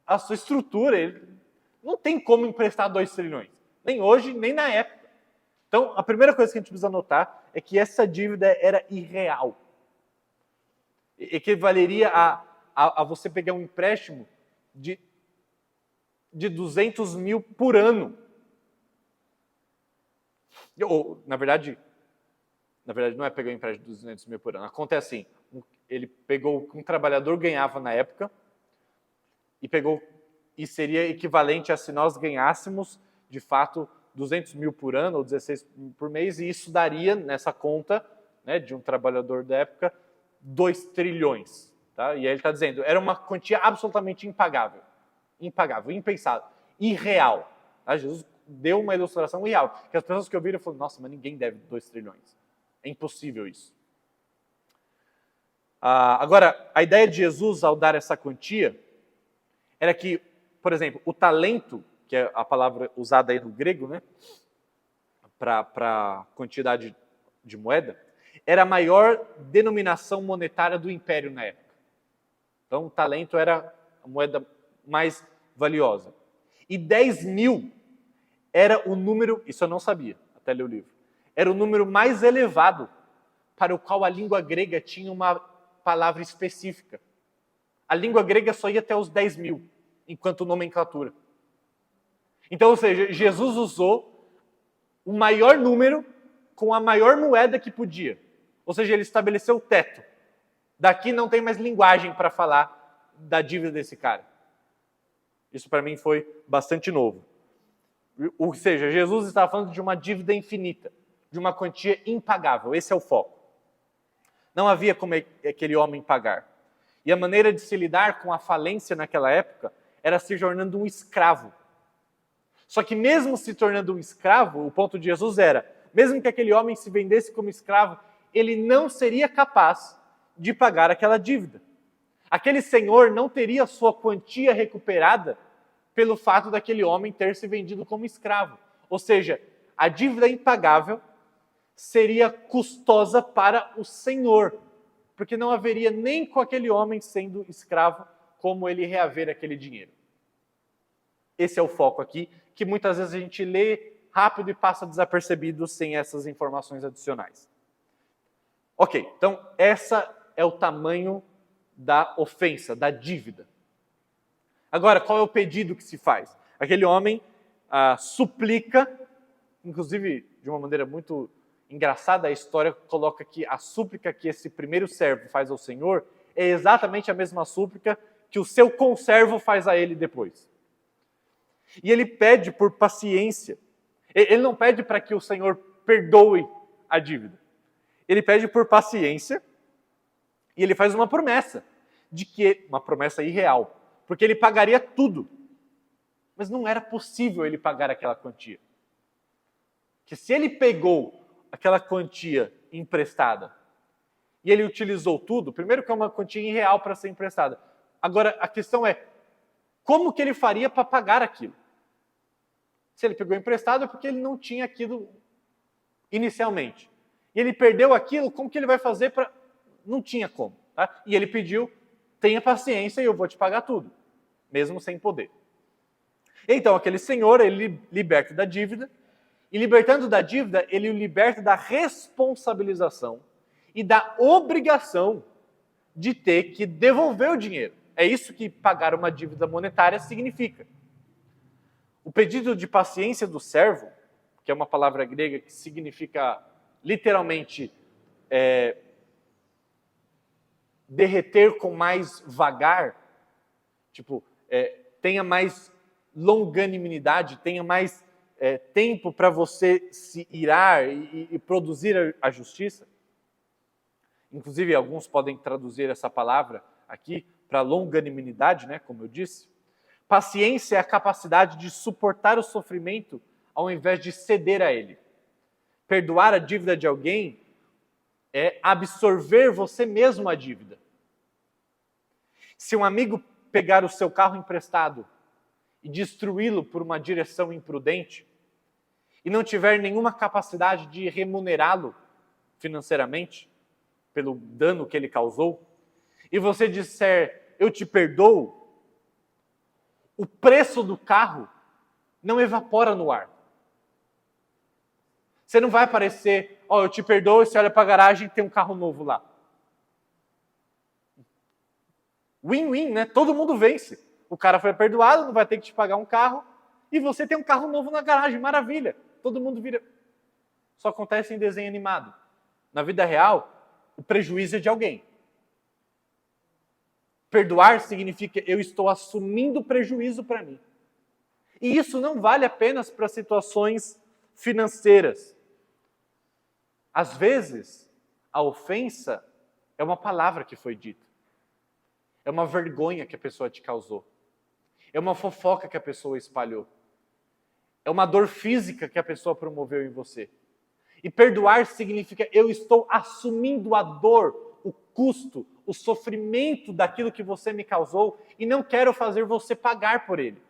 [SPEAKER 1] a sua estrutura. Ele não tem como emprestar 2 trilhões, nem hoje, nem na época. Então, a primeira coisa que a gente precisa notar é que essa dívida era irreal. Equivaleria a você pegar um empréstimo de 200 mil por ano. Ou, na verdade não é pegar um empréstimo de 200 mil por ano. Acontece assim, ele pegou o que um trabalhador ganhava na época e seria equivalente a se nós ganhássemos, de fato, 200 mil por ano ou 16 mil por mês, e isso daria, nessa conta, né, de um trabalhador da época, 2 trilhões. Tá? E aí ele está dizendo, era uma quantia absolutamente impagável, impensável, irreal. Tá? Jesus deu uma ilustração irreal, que as pessoas que ouviram falaram, nossa, mas ninguém deve 2 trilhões. É impossível isso. Agora, a ideia de Jesus ao dar essa quantia era que, por exemplo, o talento, que é a palavra usada aí no grego, né, para quantidade de moeda, era a maior denominação monetária do império na época. Então, o talento era a moeda mais valiosa. E 10.000 era o número, isso eu não sabia, até ler o livro, era o número mais elevado para o qual a língua grega tinha uma palavra específica. A língua grega só ia até os 10.000, enquanto nomenclatura. Então, ou seja, Jesus usou o maior número com a maior moeda que podia. Ou seja, ele estabeleceu o teto. Daqui não tem mais linguagem para falar da dívida desse cara. Isso para mim foi bastante novo. Ou seja, Jesus estava falando de uma dívida infinita, de uma quantia impagável. Esse é o foco. Não havia como aquele homem pagar. E a maneira de se lidar com a falência naquela época era se tornando um escravo. Só que mesmo se tornando um escravo, o ponto de Jesus era, mesmo que aquele homem se vendesse como escravo, ele não seria capaz de pagar aquela dívida. Aquele senhor não teria sua quantia recuperada pelo fato daquele homem ter se vendido como escravo. Ou seja, a dívida impagável seria custosa para o senhor, porque não haveria nem com aquele homem sendo escravo como ele reaver aquele dinheiro. Esse é o foco aqui, que muitas vezes a gente lê rápido e passa desapercebido sem essas informações adicionais. Ok, então essa é o tamanho da ofensa, da dívida. Agora, qual é o pedido que se faz? Aquele homem suplica, inclusive de uma maneira muito engraçada, a história coloca que a súplica que esse primeiro servo faz ao Senhor é exatamente a mesma súplica que o seu conservo faz a ele depois. E ele pede por paciência. Ele não pede para que o Senhor perdoe a dívida. Ele pede por paciência e ele faz uma promessa, uma promessa irreal, porque ele pagaria tudo. Mas não era possível ele pagar aquela quantia. Que se ele pegou aquela quantia emprestada e ele utilizou tudo, primeiro que é uma quantia irreal para ser emprestada. Agora, a questão é, como que ele faria para pagar aquilo? Se ele pegou emprestado é porque ele não tinha aquilo inicialmente. E ele perdeu aquilo, como que ele vai fazer para... Não tinha como. Tá? E ele pediu, tenha paciência e eu vou te pagar tudo, mesmo sem poder. Então, aquele senhor, ele liberta da dívida, e libertando da dívida, ele o liberta da responsabilização e da obrigação de ter que devolver o dinheiro. É isso que pagar uma dívida monetária significa. O pedido de paciência do servo, que é uma palavra grega que significa literalmente derreter com mais vagar, tipo, tenha mais longanimidade, tenha mais tempo para você se irar e produzir a justiça. Inclusive, alguns podem traduzir essa palavra aqui para longanimidade, né, como eu disse. Paciência é a capacidade de suportar o sofrimento ao invés de ceder a ele. Perdoar a dívida de alguém é absorver você mesmo a dívida. Se um amigo pegar o seu carro emprestado e destruí-lo por uma direção imprudente e não tiver nenhuma capacidade de remunerá-lo financeiramente pelo dano que ele causou, e você disser, eu te perdoo, o preço do carro não evapora no ar. Você não vai aparecer, eu te perdoo, você olha para a garagem e tem um carro novo lá. Win-win, né? Todo mundo vence. O cara foi perdoado, não vai ter que te pagar um carro, e você tem um carro novo na garagem, maravilha. Todo mundo vira... Só acontece em desenho animado. Na vida real, o prejuízo é de alguém. Perdoar significa eu estou assumindo prejuízo para mim. E isso não vale apenas para situações financeiras. Às vezes, a ofensa é uma palavra que foi dita. É uma vergonha que a pessoa te causou. É uma fofoca que a pessoa espalhou. É uma dor física que a pessoa promoveu em você. E perdoar significa eu estou assumindo a dor, o custo, o sofrimento daquilo que você me causou e não quero fazer você pagar por ele.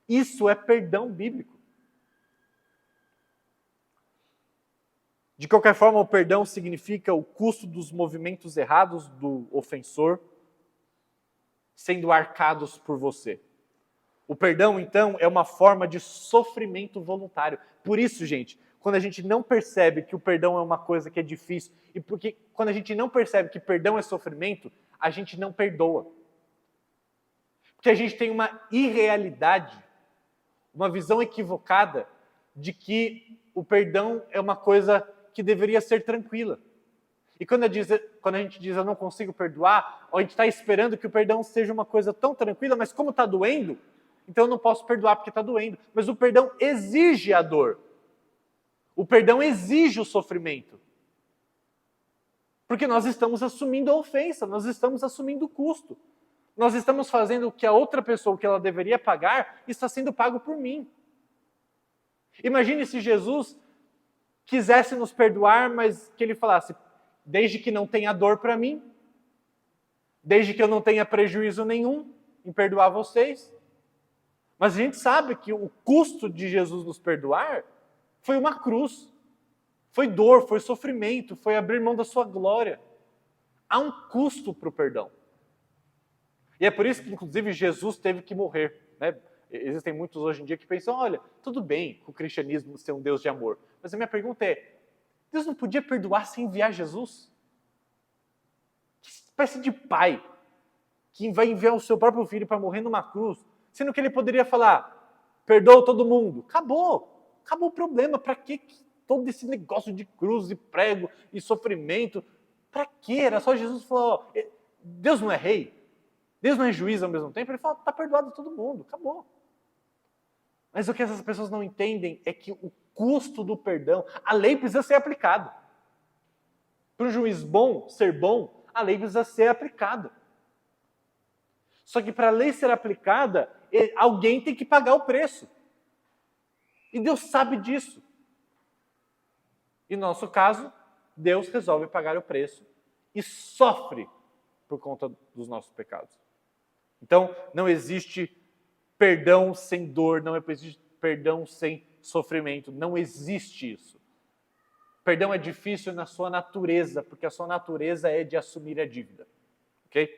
[SPEAKER 1] Isso é perdão bíblico. De qualquer forma, o perdão significa o custo dos movimentos errados do ofensor sendo arcados por você. O perdão, então, é uma forma de sofrimento voluntário. Por isso, gente, quando a gente não percebe que o perdão é uma coisa que é difícil, e porque quando a gente não percebe que perdão é sofrimento, a gente não perdoa. Porque a gente tem uma irrealidade, uma visão equivocada de que o perdão é uma coisa que deveria ser tranquila. E quando a gente diz eu não consigo perdoar, a gente está esperando que o perdão seja uma coisa tão tranquila, mas como está doendo, então eu não posso perdoar porque está doendo. Mas o perdão exige a dor. O perdão exige o sofrimento. Porque nós estamos assumindo a ofensa, nós estamos assumindo o custo. Nós estamos fazendo o que a outra pessoa, o que ela deveria pagar, está sendo pago por mim. Imagine se Jesus quisesse nos perdoar, mas que ele falasse, desde que não tenha dor para mim, desde que eu não tenha prejuízo nenhum em perdoar vocês. Mas a gente sabe que o custo de Jesus nos perdoar foi uma cruz, foi dor, foi sofrimento, foi abrir mão da sua glória. Há um custo para o perdão. E é por isso que, inclusive, Jesus teve que morrer. Né? Existem muitos hoje em dia que pensam, olha, tudo bem o cristianismo ser um Deus de amor. Mas a minha pergunta é, Deus não podia perdoar sem enviar Jesus? Que espécie de pai que vai enviar o seu próprio filho para morrer numa cruz, sendo que ele poderia falar, perdoa todo mundo. Acabou o problema. Para que todo esse negócio de cruz e prego e sofrimento? Para que? Era só Jesus falar, Deus não é rei? Deus não é juiz ao mesmo tempo? Ele fala, está perdoado todo mundo, acabou. Mas o que essas pessoas não entendem é que o custo do perdão, a lei precisa ser aplicada. Para um juiz bom ser bom, a lei precisa ser aplicada. Só que para a lei ser aplicada, alguém tem que pagar o preço. E Deus sabe disso. E no nosso caso, Deus resolve pagar o preço e sofre por conta dos nossos pecados. Então, não existe perdão sem dor, não existe perdão sem sofrimento, não existe isso. Perdão é difícil na sua natureza, porque a sua natureza é de assumir a dívida. Ok?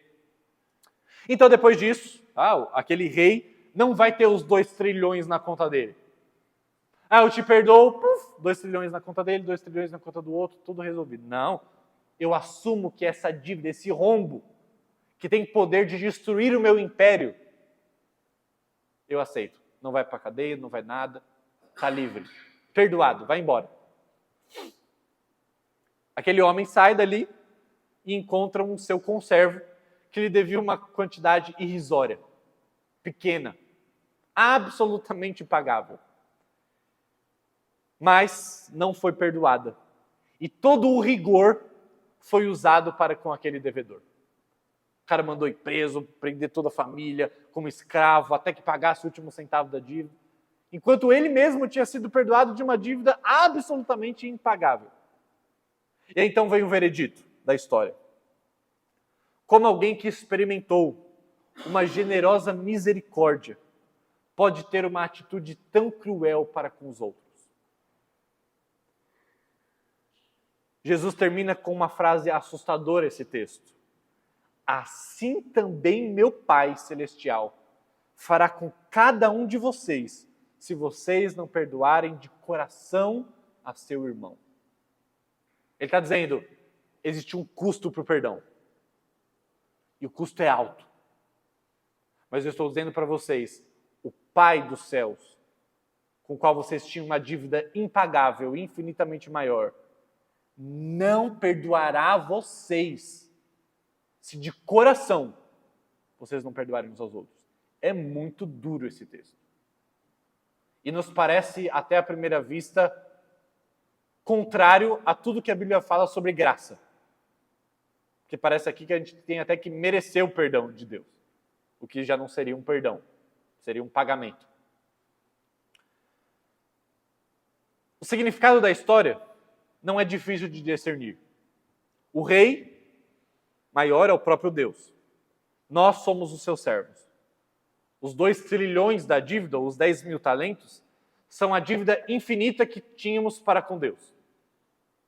[SPEAKER 1] Então, depois disso, aquele rei não vai ter os 2 trilhões na conta dele. Eu te perdoo, 2 trilhões na conta dele, 2 trilhões na conta do outro, tudo resolvido. Não, eu assumo que essa dívida, esse rombo, que tem poder de destruir o meu império, eu aceito. Não vai para a cadeia, não vai nada, está livre. Perdoado, vai embora. Aquele homem sai dali e encontra um seu conservo que lhe devia uma quantidade irrisória, pequena, absolutamente impagável. Mas não foi perdoada. E todo o rigor foi usado para com aquele devedor. O cara mandou ir preso, prender toda a família como escravo, até que pagasse o último centavo da dívida. Enquanto ele mesmo tinha sido perdoado de uma dívida absolutamente impagável. E aí, então vem o veredito da história. Como alguém que experimentou uma generosa misericórdia pode ter uma atitude tão cruel para com os outros? Jesus termina com uma frase assustadora esse texto. Assim também meu Pai Celestial fará com cada um de vocês, se vocês não perdoarem de coração a seu irmão. Ele está dizendo, existe um custo para o perdão. E o custo é alto. Mas eu estou dizendo para vocês, o Pai dos céus, com o qual vocês tinham uma dívida impagável, infinitamente maior, não perdoará vocês se de coração vocês não perdoarem uns aos outros. É muito duro esse texto. E nos parece, até à primeira vista, contrário a tudo que a Bíblia fala sobre graça. Porque parece aqui que a gente tem até que merecer o perdão de Deus. O que já não seria um perdão, seria um pagamento. O significado da história não é difícil de discernir. O rei maior é o próprio Deus. Nós somos os seus servos. Os 2 trilhões da dívida, os 10 mil talentos, são a dívida infinita que tínhamos para com Deus.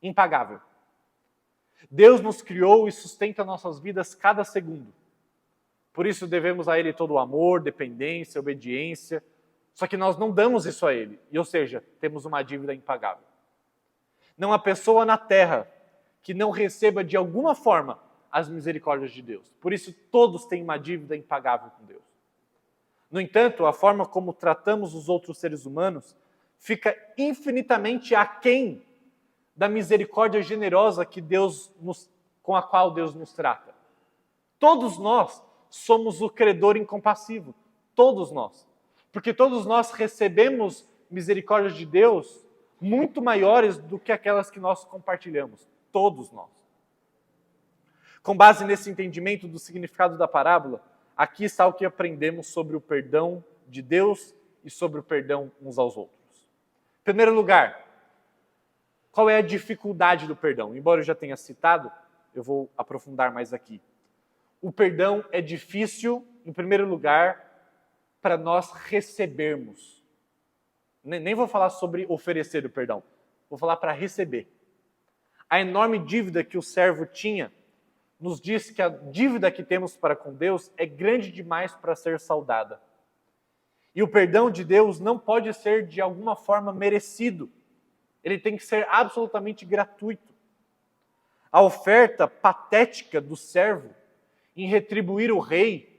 [SPEAKER 1] Impagável. Deus nos criou e sustenta nossas vidas cada segundo. Por isso devemos a Ele todo o amor, dependência, obediência. Só que nós não damos isso a Ele. E, ou seja, temos uma dívida impagável. Não há pessoa na terra que não receba de alguma forma as misericórdias de Deus. Por isso todos têm uma dívida impagável com Deus. No entanto, a forma como tratamos os outros seres humanos fica infinitamente aquém da misericórdia generosa com a qual Deus nos trata. Todos nós somos o credor incompassivo. Todos nós. Porque todos nós recebemos misericórdias de Deus muito maiores do que aquelas que nós compartilhamos. Todos nós. Com base nesse entendimento do significado da parábola, aqui está o que aprendemos sobre o perdão de Deus e sobre o perdão uns aos outros. Em primeiro lugar, qual é a dificuldade do perdão? Embora eu já tenha citado, eu vou aprofundar mais aqui. O perdão é difícil, em primeiro lugar, para nós recebermos. Nem vou falar sobre oferecer o perdão, vou falar para receber. A enorme dívida que o servo tinha nos diz que a dívida que temos para com Deus é grande demais para ser saldada. E o perdão de Deus não pode ser de alguma forma merecido. Ele tem que ser absolutamente gratuito. A oferta patética do servo em retribuir o rei,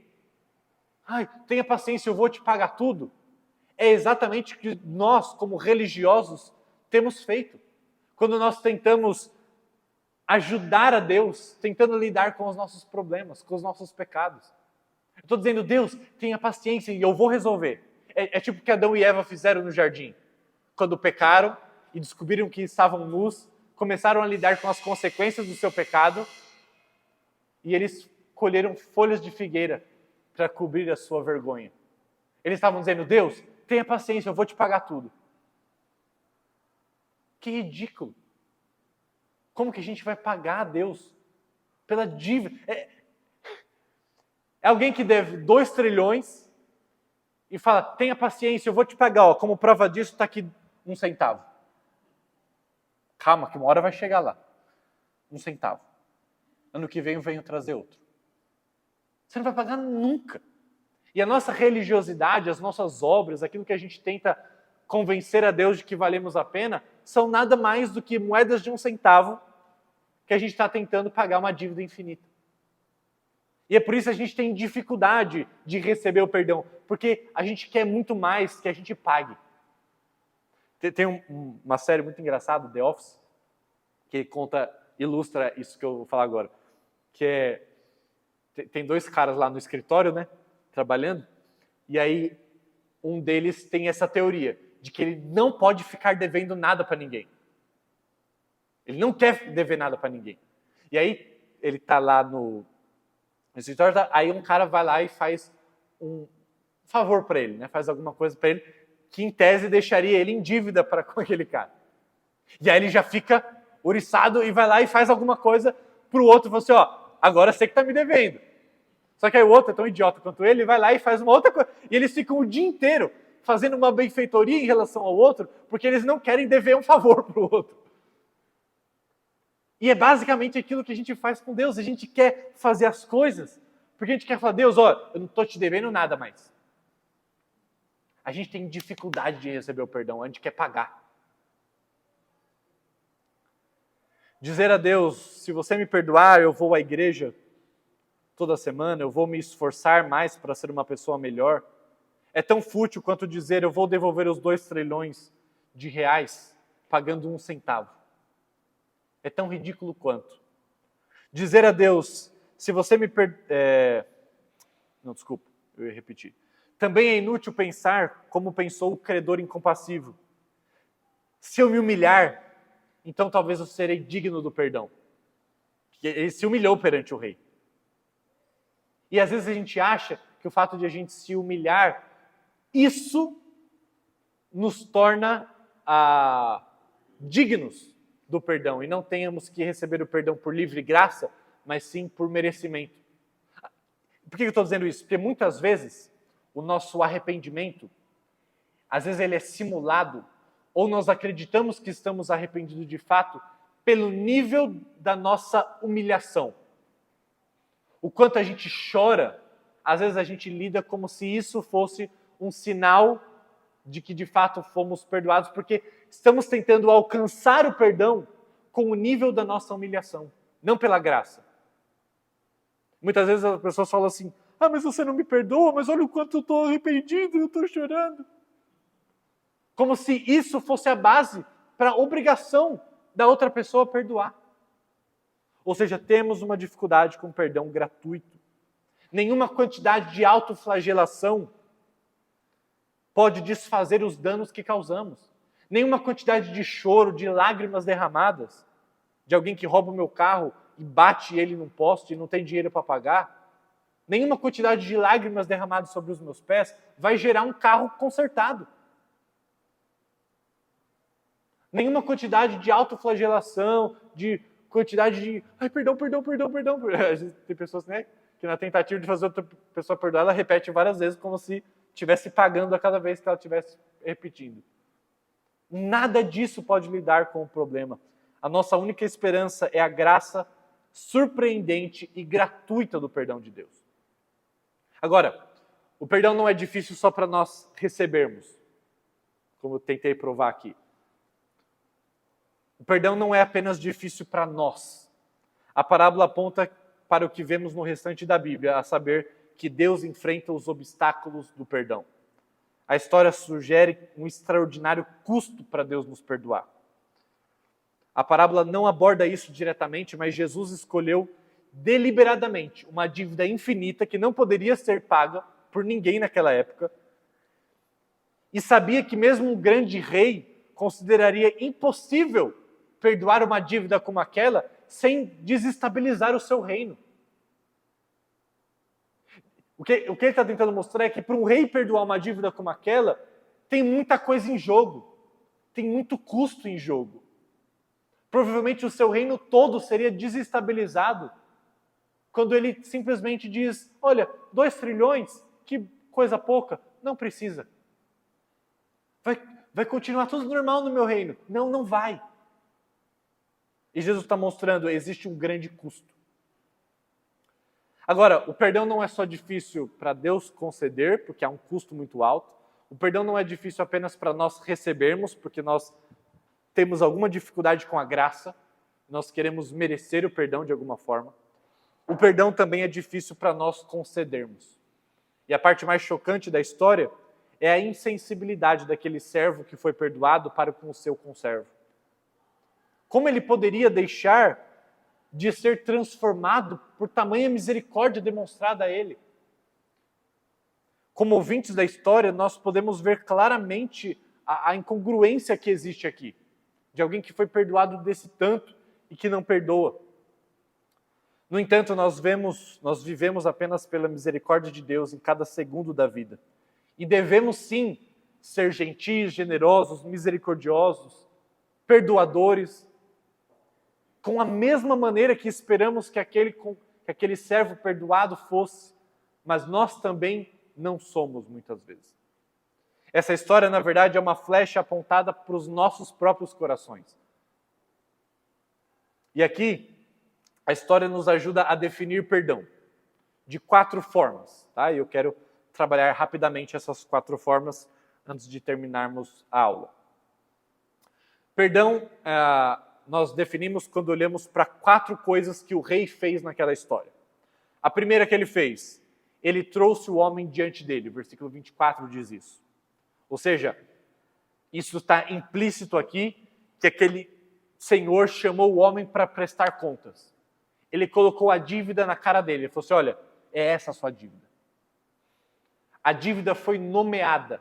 [SPEAKER 1] tenha paciência, eu vou te pagar tudo, é exatamente o que nós, como religiosos, temos feito. Quando nós tentamos ajudar a Deus, tentando lidar com os nossos problemas, com os nossos pecados. Eu estou dizendo, Deus, tenha paciência e eu vou resolver. É tipo o que Adão e Eva fizeram no jardim. Quando pecaram e descobriram que estavam nus, começaram a lidar com as consequências do seu pecado e eles colheram folhas de figueira para cobrir a sua vergonha. Eles estavam dizendo, Deus, tenha paciência, eu vou te pagar tudo. Que ridículo. Como que a gente vai pagar a Deus pela dívida? É alguém que deve 2 trilhões e fala, tenha paciência, eu vou te pagar. Como prova disso, está aqui 1 centavo. Calma, que uma hora vai chegar lá. 1 centavo. Ano que vem eu venho trazer outro. Você não vai pagar nunca. E a nossa religiosidade, as nossas obras, aquilo que a gente tenta convencer a Deus de que valemos a pena, são nada mais do que moedas de 1 centavo que a gente está tentando pagar uma dívida infinita. E é por isso que a gente tem dificuldade de receber o perdão, porque a gente quer muito mais que a gente pague. Tem uma série muito engraçada, The Office, que ilustra isso que eu vou falar agora, que tem 2 caras lá no escritório, né, trabalhando, e aí um deles tem essa teoria de que ele não pode ficar devendo nada para ninguém. Ele não quer dever nada para ninguém. E aí ele está lá no escritório, aí um cara vai lá e faz um favor para ele, né, faz alguma coisa para ele, que em tese deixaria ele em dívida com aquele cara. E aí ele já fica ouriçado e vai lá e faz alguma coisa para o outro, e fala assim, agora você que está me devendo. Só que aí o outro é tão idiota quanto ele vai lá e faz uma outra coisa. E eles ficam o dia inteiro fazendo uma benfeitoria em relação ao outro, porque eles não querem dever um favor para o outro. E é basicamente aquilo que a gente faz com Deus. A gente quer fazer as coisas, porque a gente quer falar, Deus, eu não estou te devendo nada mais. A gente tem dificuldade de receber o perdão, a gente quer pagar. Dizer a Deus, se você me perdoar, eu vou à igreja toda semana, eu vou me esforçar mais para ser uma pessoa melhor. É tão fútil quanto dizer, eu vou devolver os 2 trilhões de reais pagando 1 centavo. É tão ridículo quanto. Dizer a Deus, se você me Não, desculpa, eu ia repetir. Também é inútil pensar como pensou o credor incompassivo. Se eu me humilhar, então talvez eu serei digno do perdão. Ele se humilhou perante o rei. E às vezes a gente acha que o fato de a gente se humilhar, isso nos torna dignos do perdão. E não tenhamos que receber o perdão por livre graça, mas sim por merecimento. Por que eu estou dizendo isso? Porque muitas vezes o nosso arrependimento, às vezes ele é simulado, ou nós acreditamos que estamos arrependidos de fato, pelo nível da nossa humilhação. O quanto a gente chora, às vezes a gente lida como se isso fosse um sinal de que de fato fomos perdoados, porque estamos tentando alcançar o perdão com o nível da nossa humilhação, não pela graça. Muitas vezes as pessoas falam assim, mas você não me perdoa, mas olha o quanto eu estou arrependido, eu estou chorando. Como se isso fosse a base para a obrigação da outra pessoa perdoar. Ou seja, temos uma dificuldade com perdão gratuito. Nenhuma quantidade de autoflagelação pode desfazer os danos que causamos. Nenhuma quantidade de choro, de lágrimas derramadas, de alguém que rouba o meu carro e bate ele num poste e não tem dinheiro para pagar. Nenhuma quantidade de lágrimas derramadas sobre os meus pés vai gerar um carro consertado. Nenhuma quantidade de autoflagelação, de quantidade de perdão. Tem pessoas, né, que na tentativa de fazer outra pessoa perdoar, ela repete várias vezes como se estivesse pagando a cada vez que ela estivesse repetindo. Nada disso pode lidar com o problema. A nossa única esperança é a graça surpreendente e gratuita do perdão de Deus. Agora, o perdão não é difícil só para nós recebermos, como eu tentei provar aqui. O perdão não é apenas difícil para nós. A parábola aponta para o que vemos no restante da Bíblia, a saber que Deus enfrenta os obstáculos do perdão. A história sugere um extraordinário custo para Deus nos perdoar. A parábola não aborda isso diretamente, mas Jesus escolheu deliberadamente uma dívida infinita que não poderia ser paga por ninguém naquela época. E sabia que mesmo um grande rei consideraria impossível perdoar uma dívida como aquela sem desestabilizar o seu reino. O que ele está tentando mostrar é que para um rei perdoar uma dívida como aquela, tem muita coisa em jogo, tem muito custo em jogo. Provavelmente o seu reino todo seria desestabilizado quando ele simplesmente diz, olha, 2 trilhões, que coisa pouca, não precisa. Vai continuar tudo normal no meu reino. Não, não vai. E Jesus está mostrando, existe um grande custo. Agora, o perdão não é só difícil para Deus conceder, porque há um custo muito alto. O perdão não é difícil apenas para nós recebermos, porque nós temos alguma dificuldade com a graça. Nós queremos merecer o perdão de alguma forma. O perdão também é difícil para nós concedermos. E a parte mais chocante da história é a insensibilidade daquele servo que foi perdoado para com o seu conservo. Como ele poderia deixar de ser transformado por tamanha misericórdia demonstrada a ele? Como ouvintes da história, nós podemos ver claramente a incongruência que existe aqui, de alguém que foi perdoado desse tanto e que não perdoa. No entanto, nós vivemos apenas pela misericórdia de Deus em cada segundo da vida. E devemos sim ser gentis, generosos, misericordiosos, perdoadores, com a mesma maneira que esperamos que aquele servo perdoado fosse, mas nós também não somos muitas vezes. Essa história, na verdade, é uma flecha apontada para os nossos próprios corações. E aqui, a história nos ajuda a definir perdão de 4 formas, tá? E eu quero trabalhar rapidamente essas 4 formas antes de terminarmos a aula. Perdão, nós definimos quando olhamos para 4 coisas que o rei fez naquela história. A primeira que ele fez, ele trouxe o homem diante dele, o versículo 24 diz isso. Ou seja, isso está implícito aqui, que aquele senhor chamou o homem para prestar contas. Ele colocou a dívida na cara dele, ele falou assim, olha, é essa a sua dívida. A dívida foi nomeada.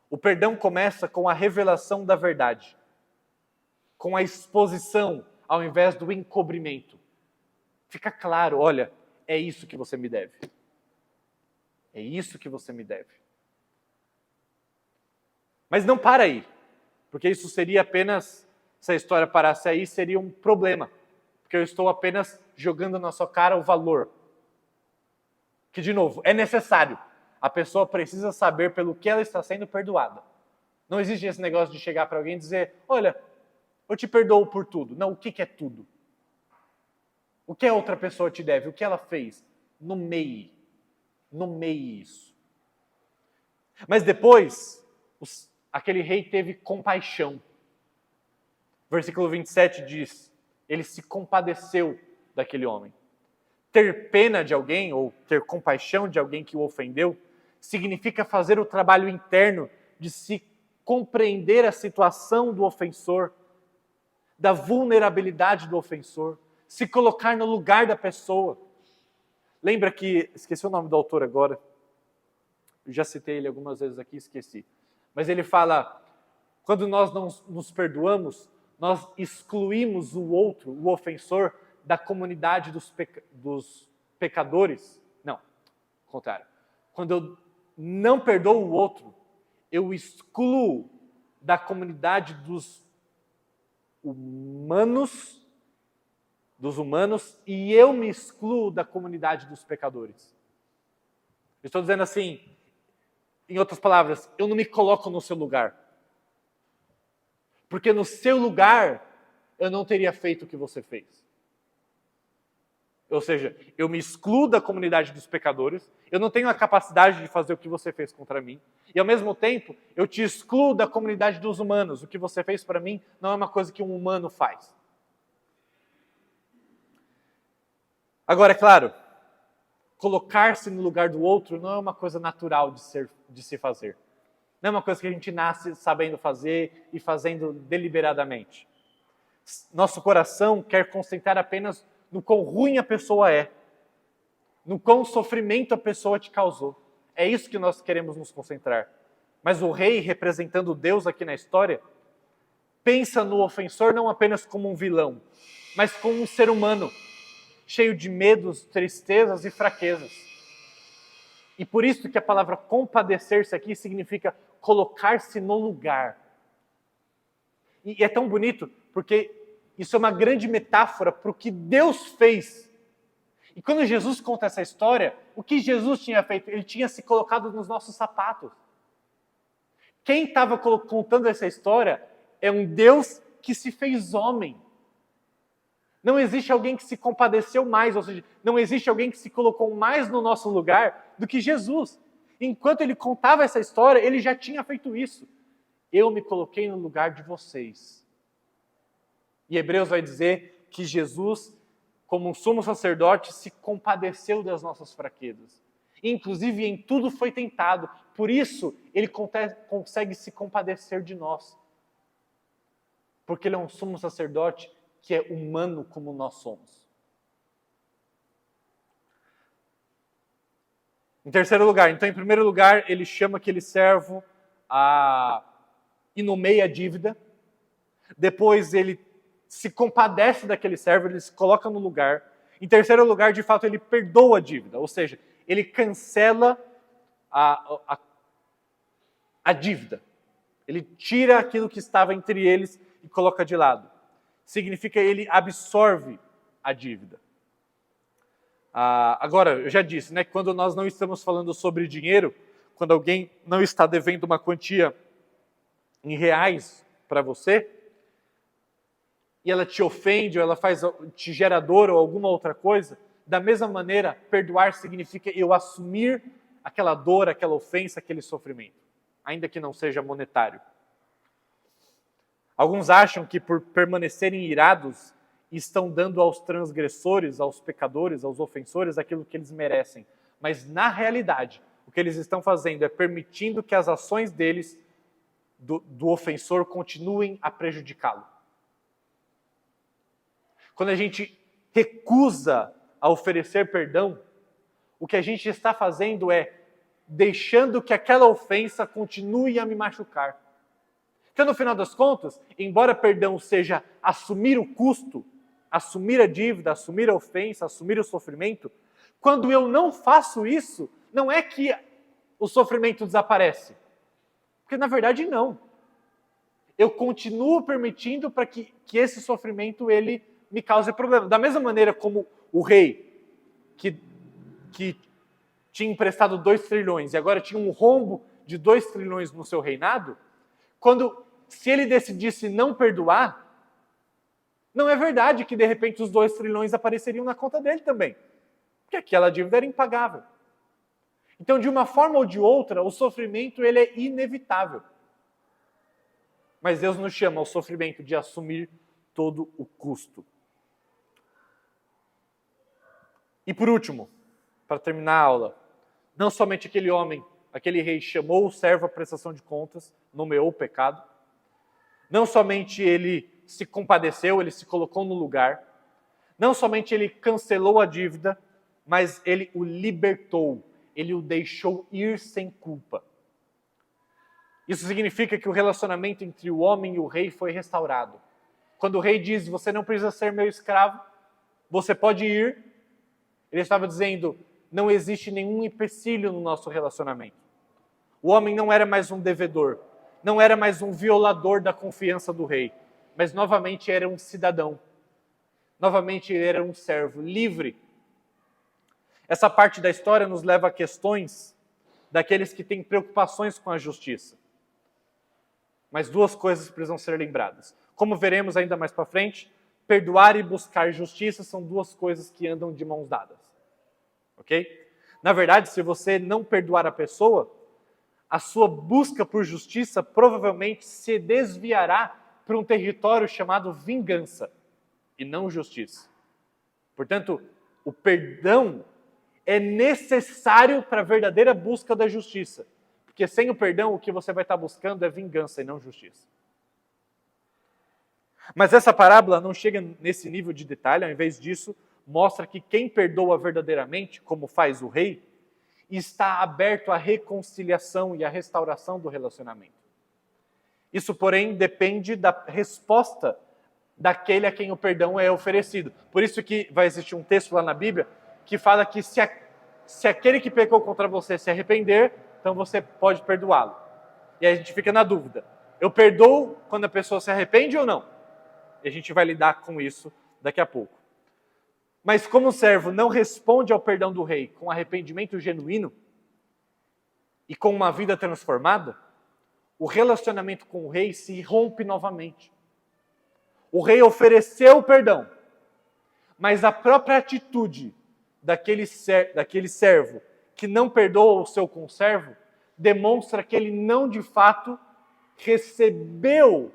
[SPEAKER 1] O perdão começa com a revelação da verdade, com a exposição ao invés do encobrimento. Fica claro, olha, é isso que você me deve. É isso que você me deve. Mas não para aí, porque isso seria apenas, se a história parasse aí, seria um problema. Porque porque eu estou apenas jogando na sua cara o valor. Que, de novo, é necessário. A pessoa precisa saber pelo que ela está sendo perdoada. Não existe esse negócio de chegar para alguém e dizer, olha, eu te perdoo por tudo. Não, o que é tudo? O que a outra pessoa te deve? O que ela fez? Nomeie. Nomeie isso. Mas depois, aquele rei teve compaixão. Versículo 27 diz, ele se compadeceu daquele homem. Ter pena de alguém, ou ter compaixão de alguém que o ofendeu, significa fazer o trabalho interno de se compreender a situação do ofensor, da vulnerabilidade do ofensor, se colocar no lugar da pessoa. Lembra que, esqueci o nome do autor agora, eu já citei ele algumas vezes aqui, esqueci. Mas ele fala, quando nós não nos perdoamos, nós excluímos o outro, o ofensor, da comunidade dos pecadores. Não, ao contrário. Quando eu não perdoo o outro, eu excluo da comunidade dos humanos, e eu me excluo da comunidade dos pecadores. Estou dizendo assim, em outras palavras, eu não me coloco no seu lugar. Porque no seu lugar, eu não teria feito o que você fez. Ou seja, eu me excluo da comunidade dos pecadores, eu não tenho a capacidade de fazer o que você fez contra mim, e ao mesmo tempo, eu te excluo da comunidade dos humanos. O que você fez para mim não é uma coisa que um humano faz. Agora, é claro, colocar-se no lugar do outro não é uma coisa natural de se fazer. Não é uma coisa que a gente nasce sabendo fazer e fazendo deliberadamente. Nosso coração quer concentrar apenas no quão ruim a pessoa é, no quão sofrimento a pessoa te causou. É isso que nós queremos nos concentrar. Mas o rei, representando Deus aqui na história, pensa no ofensor não apenas como um vilão, mas como um ser humano, cheio de medos, tristezas e fraquezas. E por isso que a palavra compadecer-se aqui significa colocar-se no lugar. E é tão bonito, porque isso é uma grande metáfora para o que Deus fez. E quando Jesus conta essa história, o que Jesus tinha feito? Ele tinha se colocado nos nossos sapatos. Quem estava contando essa história é um Deus que se fez homem. Não existe alguém que se compadeceu mais, ou seja, não existe alguém que se colocou mais no nosso lugar do que Jesus. Enquanto ele contava essa história, ele já tinha feito isso. Eu me coloquei no lugar de vocês. E Hebreus vai dizer que Jesus, como um sumo sacerdote, se compadeceu das nossas fraquezas. Inclusive, em tudo foi tentado. Por isso, ele consegue se compadecer de nós. Porque ele é um sumo sacerdote que é humano como nós somos. Em terceiro lugar, então, em primeiro lugar, ele chama aquele servo e nomeia a dívida. Depois, ele se compadece daquele servo, ele se coloca no lugar. Em terceiro lugar, de fato, ele perdoa a dívida, ou seja, ele cancela a dívida. Ele tira aquilo que estava entre eles e coloca de lado. Significa ele absorve a dívida. Agora, eu já disse, né, quando nós não estamos falando sobre dinheiro, quando alguém não está devendo uma quantia em reais para você, e ela te ofende, ou ela te gera dor ou alguma outra coisa, da mesma maneira, perdoar significa eu assumir aquela dor, aquela ofensa, aquele sofrimento, ainda que não seja monetário. Alguns acham que por permanecerem irados, estão dando aos transgressores, aos pecadores, aos ofensores, aquilo que eles merecem. Mas, na realidade, o que eles estão fazendo é permitindo que as ações deles, do ofensor, continuem a prejudicá-lo. Quando a gente recusa a oferecer perdão, o que a gente está fazendo é deixando que aquela ofensa continue a me machucar. Então, no final das contas, embora perdão seja assumir o custo, assumir a dívida, assumir a ofensa, assumir o sofrimento, quando eu não faço isso, não é que o sofrimento desaparece. Porque, na verdade, não. Eu continuo permitindo para que esse sofrimento ele me cause problema. Da mesma maneira como o rei que tinha emprestado 2 trilhões e agora tinha um rombo de 2 trilhões no seu reinado, se ele decidisse não perdoar, não é verdade que de repente os 2 trilhões apareceriam na conta dele também, porque aquela dívida era impagável. Então, de uma forma ou de outra, o sofrimento ele é inevitável. Mas Deus nos chama ao sofrimento de assumir todo o custo. E por último, para terminar a aula, não somente aquele homem, aquele rei chamou o servo à prestação de contas, nomeou o pecado, não somente ele se compadeceu, ele se colocou no lugar, não somente ele cancelou a dívida, mas ele o libertou, ele o deixou ir sem culpa. Isso significa que o relacionamento entre o homem e o rei foi restaurado. Quando o rei diz, você não precisa ser meu escravo, você pode ir, ele estava dizendo, não existe nenhum empecilho no nosso relacionamento. O homem não era mais um devedor, não era mais um violador da confiança do rei, mas novamente era um cidadão. Novamente ele era um servo livre. Essa parte da história nos leva a questões daqueles que têm preocupações com a justiça. Mas 2 coisas precisam ser lembradas. Como veremos ainda mais para frente, perdoar e buscar justiça são 2 coisas que andam de mãos dadas. Ok? Na verdade, se você não perdoar a pessoa, a sua busca por justiça provavelmente se desviará para um território chamado vingança e não justiça. Portanto, o perdão é necessário para a verdadeira busca da justiça. Porque sem o perdão, o que você vai estar buscando é vingança e não justiça. Mas essa parábola não chega nesse nível de detalhe, ao invés disso, mostra que quem perdoa verdadeiramente, como faz o rei, está aberto à reconciliação e à restauração do relacionamento. Isso, porém, depende da resposta daquele a quem o perdão é oferecido. Por isso que vai existir um texto lá na Bíblia que fala que se aquele que pecou contra você se arrepender, então você pode perdoá-lo. E aí a gente fica na dúvida. Eu perdoo quando a pessoa se arrepende ou não? E a gente vai lidar com isso daqui a pouco. Mas como o servo não responde ao perdão do rei com arrependimento genuíno e com uma vida transformada, o relacionamento com o rei se rompe novamente. O rei ofereceu o perdão, mas a própria atitude daquele servo que não perdoa o seu conservo demonstra que ele não de fato recebeu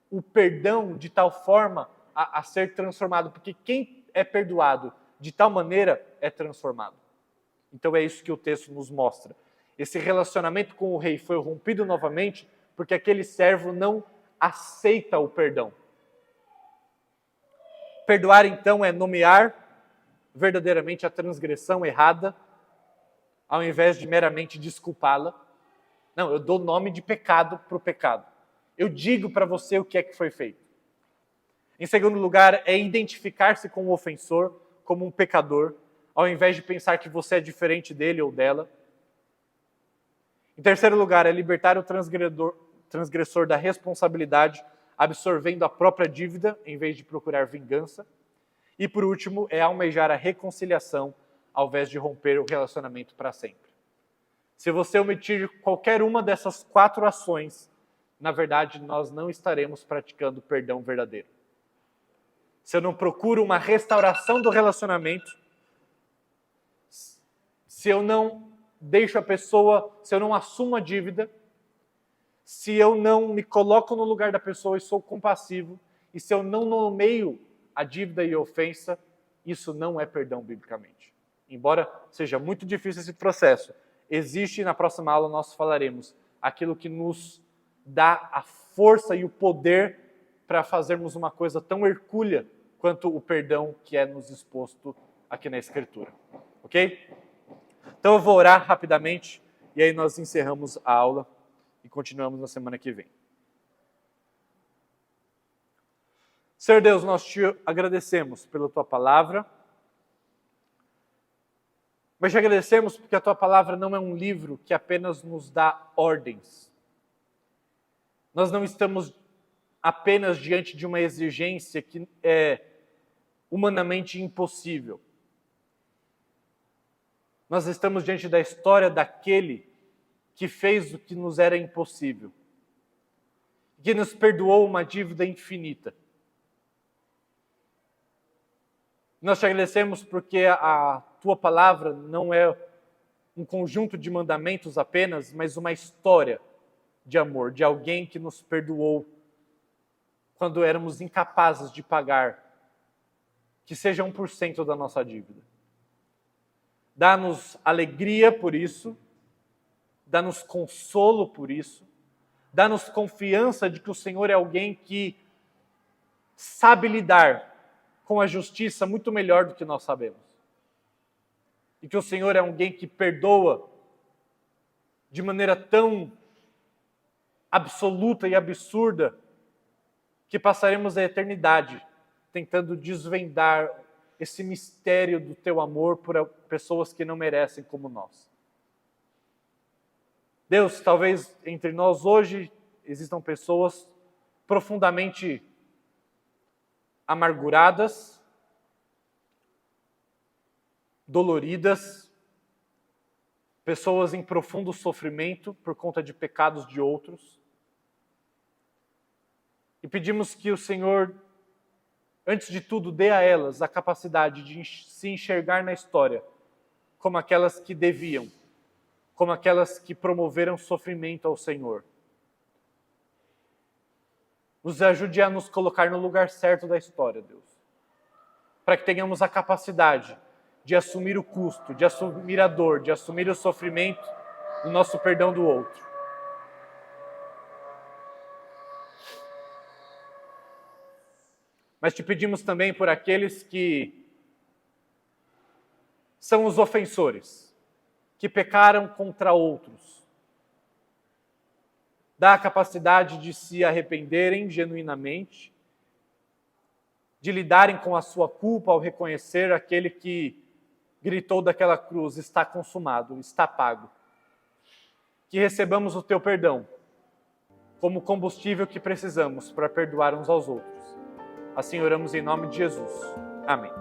[SPEAKER 1] o perdão de tal forma a ser transformado, porque quem é perdoado de tal maneira é transformado. Então é isso que o texto nos mostra. Esse relacionamento com o rei foi rompido novamente porque aquele servo não aceita o perdão. Perdoar, então, é nomear verdadeiramente a transgressão errada, ao invés de meramente desculpá-la. Não, eu dou nome de pecado para o pecado. Eu digo para você o que é que foi feito. Em segundo lugar, é identificar-se com o ofensor como um pecador, ao invés de pensar que você é diferente dele ou dela. Em terceiro lugar, é libertar o transgressor da responsabilidade, absorvendo a própria dívida, em vez de procurar vingança. E por último, é almejar a reconciliação, ao invés de romper o relacionamento para sempre. Se você omitir qualquer uma dessas 4 ações, na verdade, nós não estaremos praticando perdão verdadeiro. Se eu não procuro uma restauração do relacionamento, se eu não deixo a pessoa, se eu não assumo a dívida, se eu não me coloco no lugar da pessoa e sou compassivo, e se eu não nomeio a dívida e a ofensa, isso não é perdão biblicamente. Embora seja muito difícil esse processo, existe, e na próxima aula nós falaremos, aquilo que nos dá a força e o poder para fazermos uma coisa tão hercúlea quanto o perdão que é nos exposto aqui na Escritura. Ok? Então eu vou orar rapidamente e aí nós encerramos a aula e continuamos na semana que vem. Senhor Deus, nós te agradecemos pela tua palavra, mas te agradecemos porque a tua palavra não é um livro que apenas nos dá ordens. Nós não estamos apenas diante de uma exigência que é humanamente impossível. Nós estamos diante da história daquele que fez o que nos era impossível, que nos perdoou uma dívida infinita. Nós te agradecemos porque a tua palavra não é um conjunto de mandamentos apenas, mas uma história de amor, de alguém que nos perdoou quando éramos incapazes de pagar, que seja 1% da nossa dívida. Dá-nos alegria por isso, dá-nos consolo por isso, dá-nos confiança de que o Senhor é alguém que sabe lidar com a justiça muito melhor do que nós sabemos. E que o Senhor é alguém que perdoa de maneira tão absoluta e absurda que passaremos a eternidade tentando desvendar esse mistério do teu amor por pessoas que não merecem como nós. Deus, talvez entre nós hoje existam pessoas profundamente amarguradas, doloridas, pessoas em profundo sofrimento por conta de pecados de outros. E pedimos que o Senhor, antes de tudo, dê a elas a capacidade de se enxergar na história como aquelas que deviam, como aquelas que promoveram sofrimento ao Senhor. Nos ajude a nos colocar no lugar certo da história, Deus, para que tenhamos a capacidade de assumir o custo, de assumir a dor, de assumir o sofrimento no nosso perdão do outro. Mas te pedimos também por aqueles que são os ofensores, que pecaram contra outros. Dá a capacidade de se arrependerem genuinamente, de lidarem com a sua culpa ao reconhecer aquele que gritou daquela cruz: está consumado, está pago. Que recebamos o teu perdão como combustível que precisamos para perdoar uns aos outros. Assim oramos em nome de Jesus. Amém.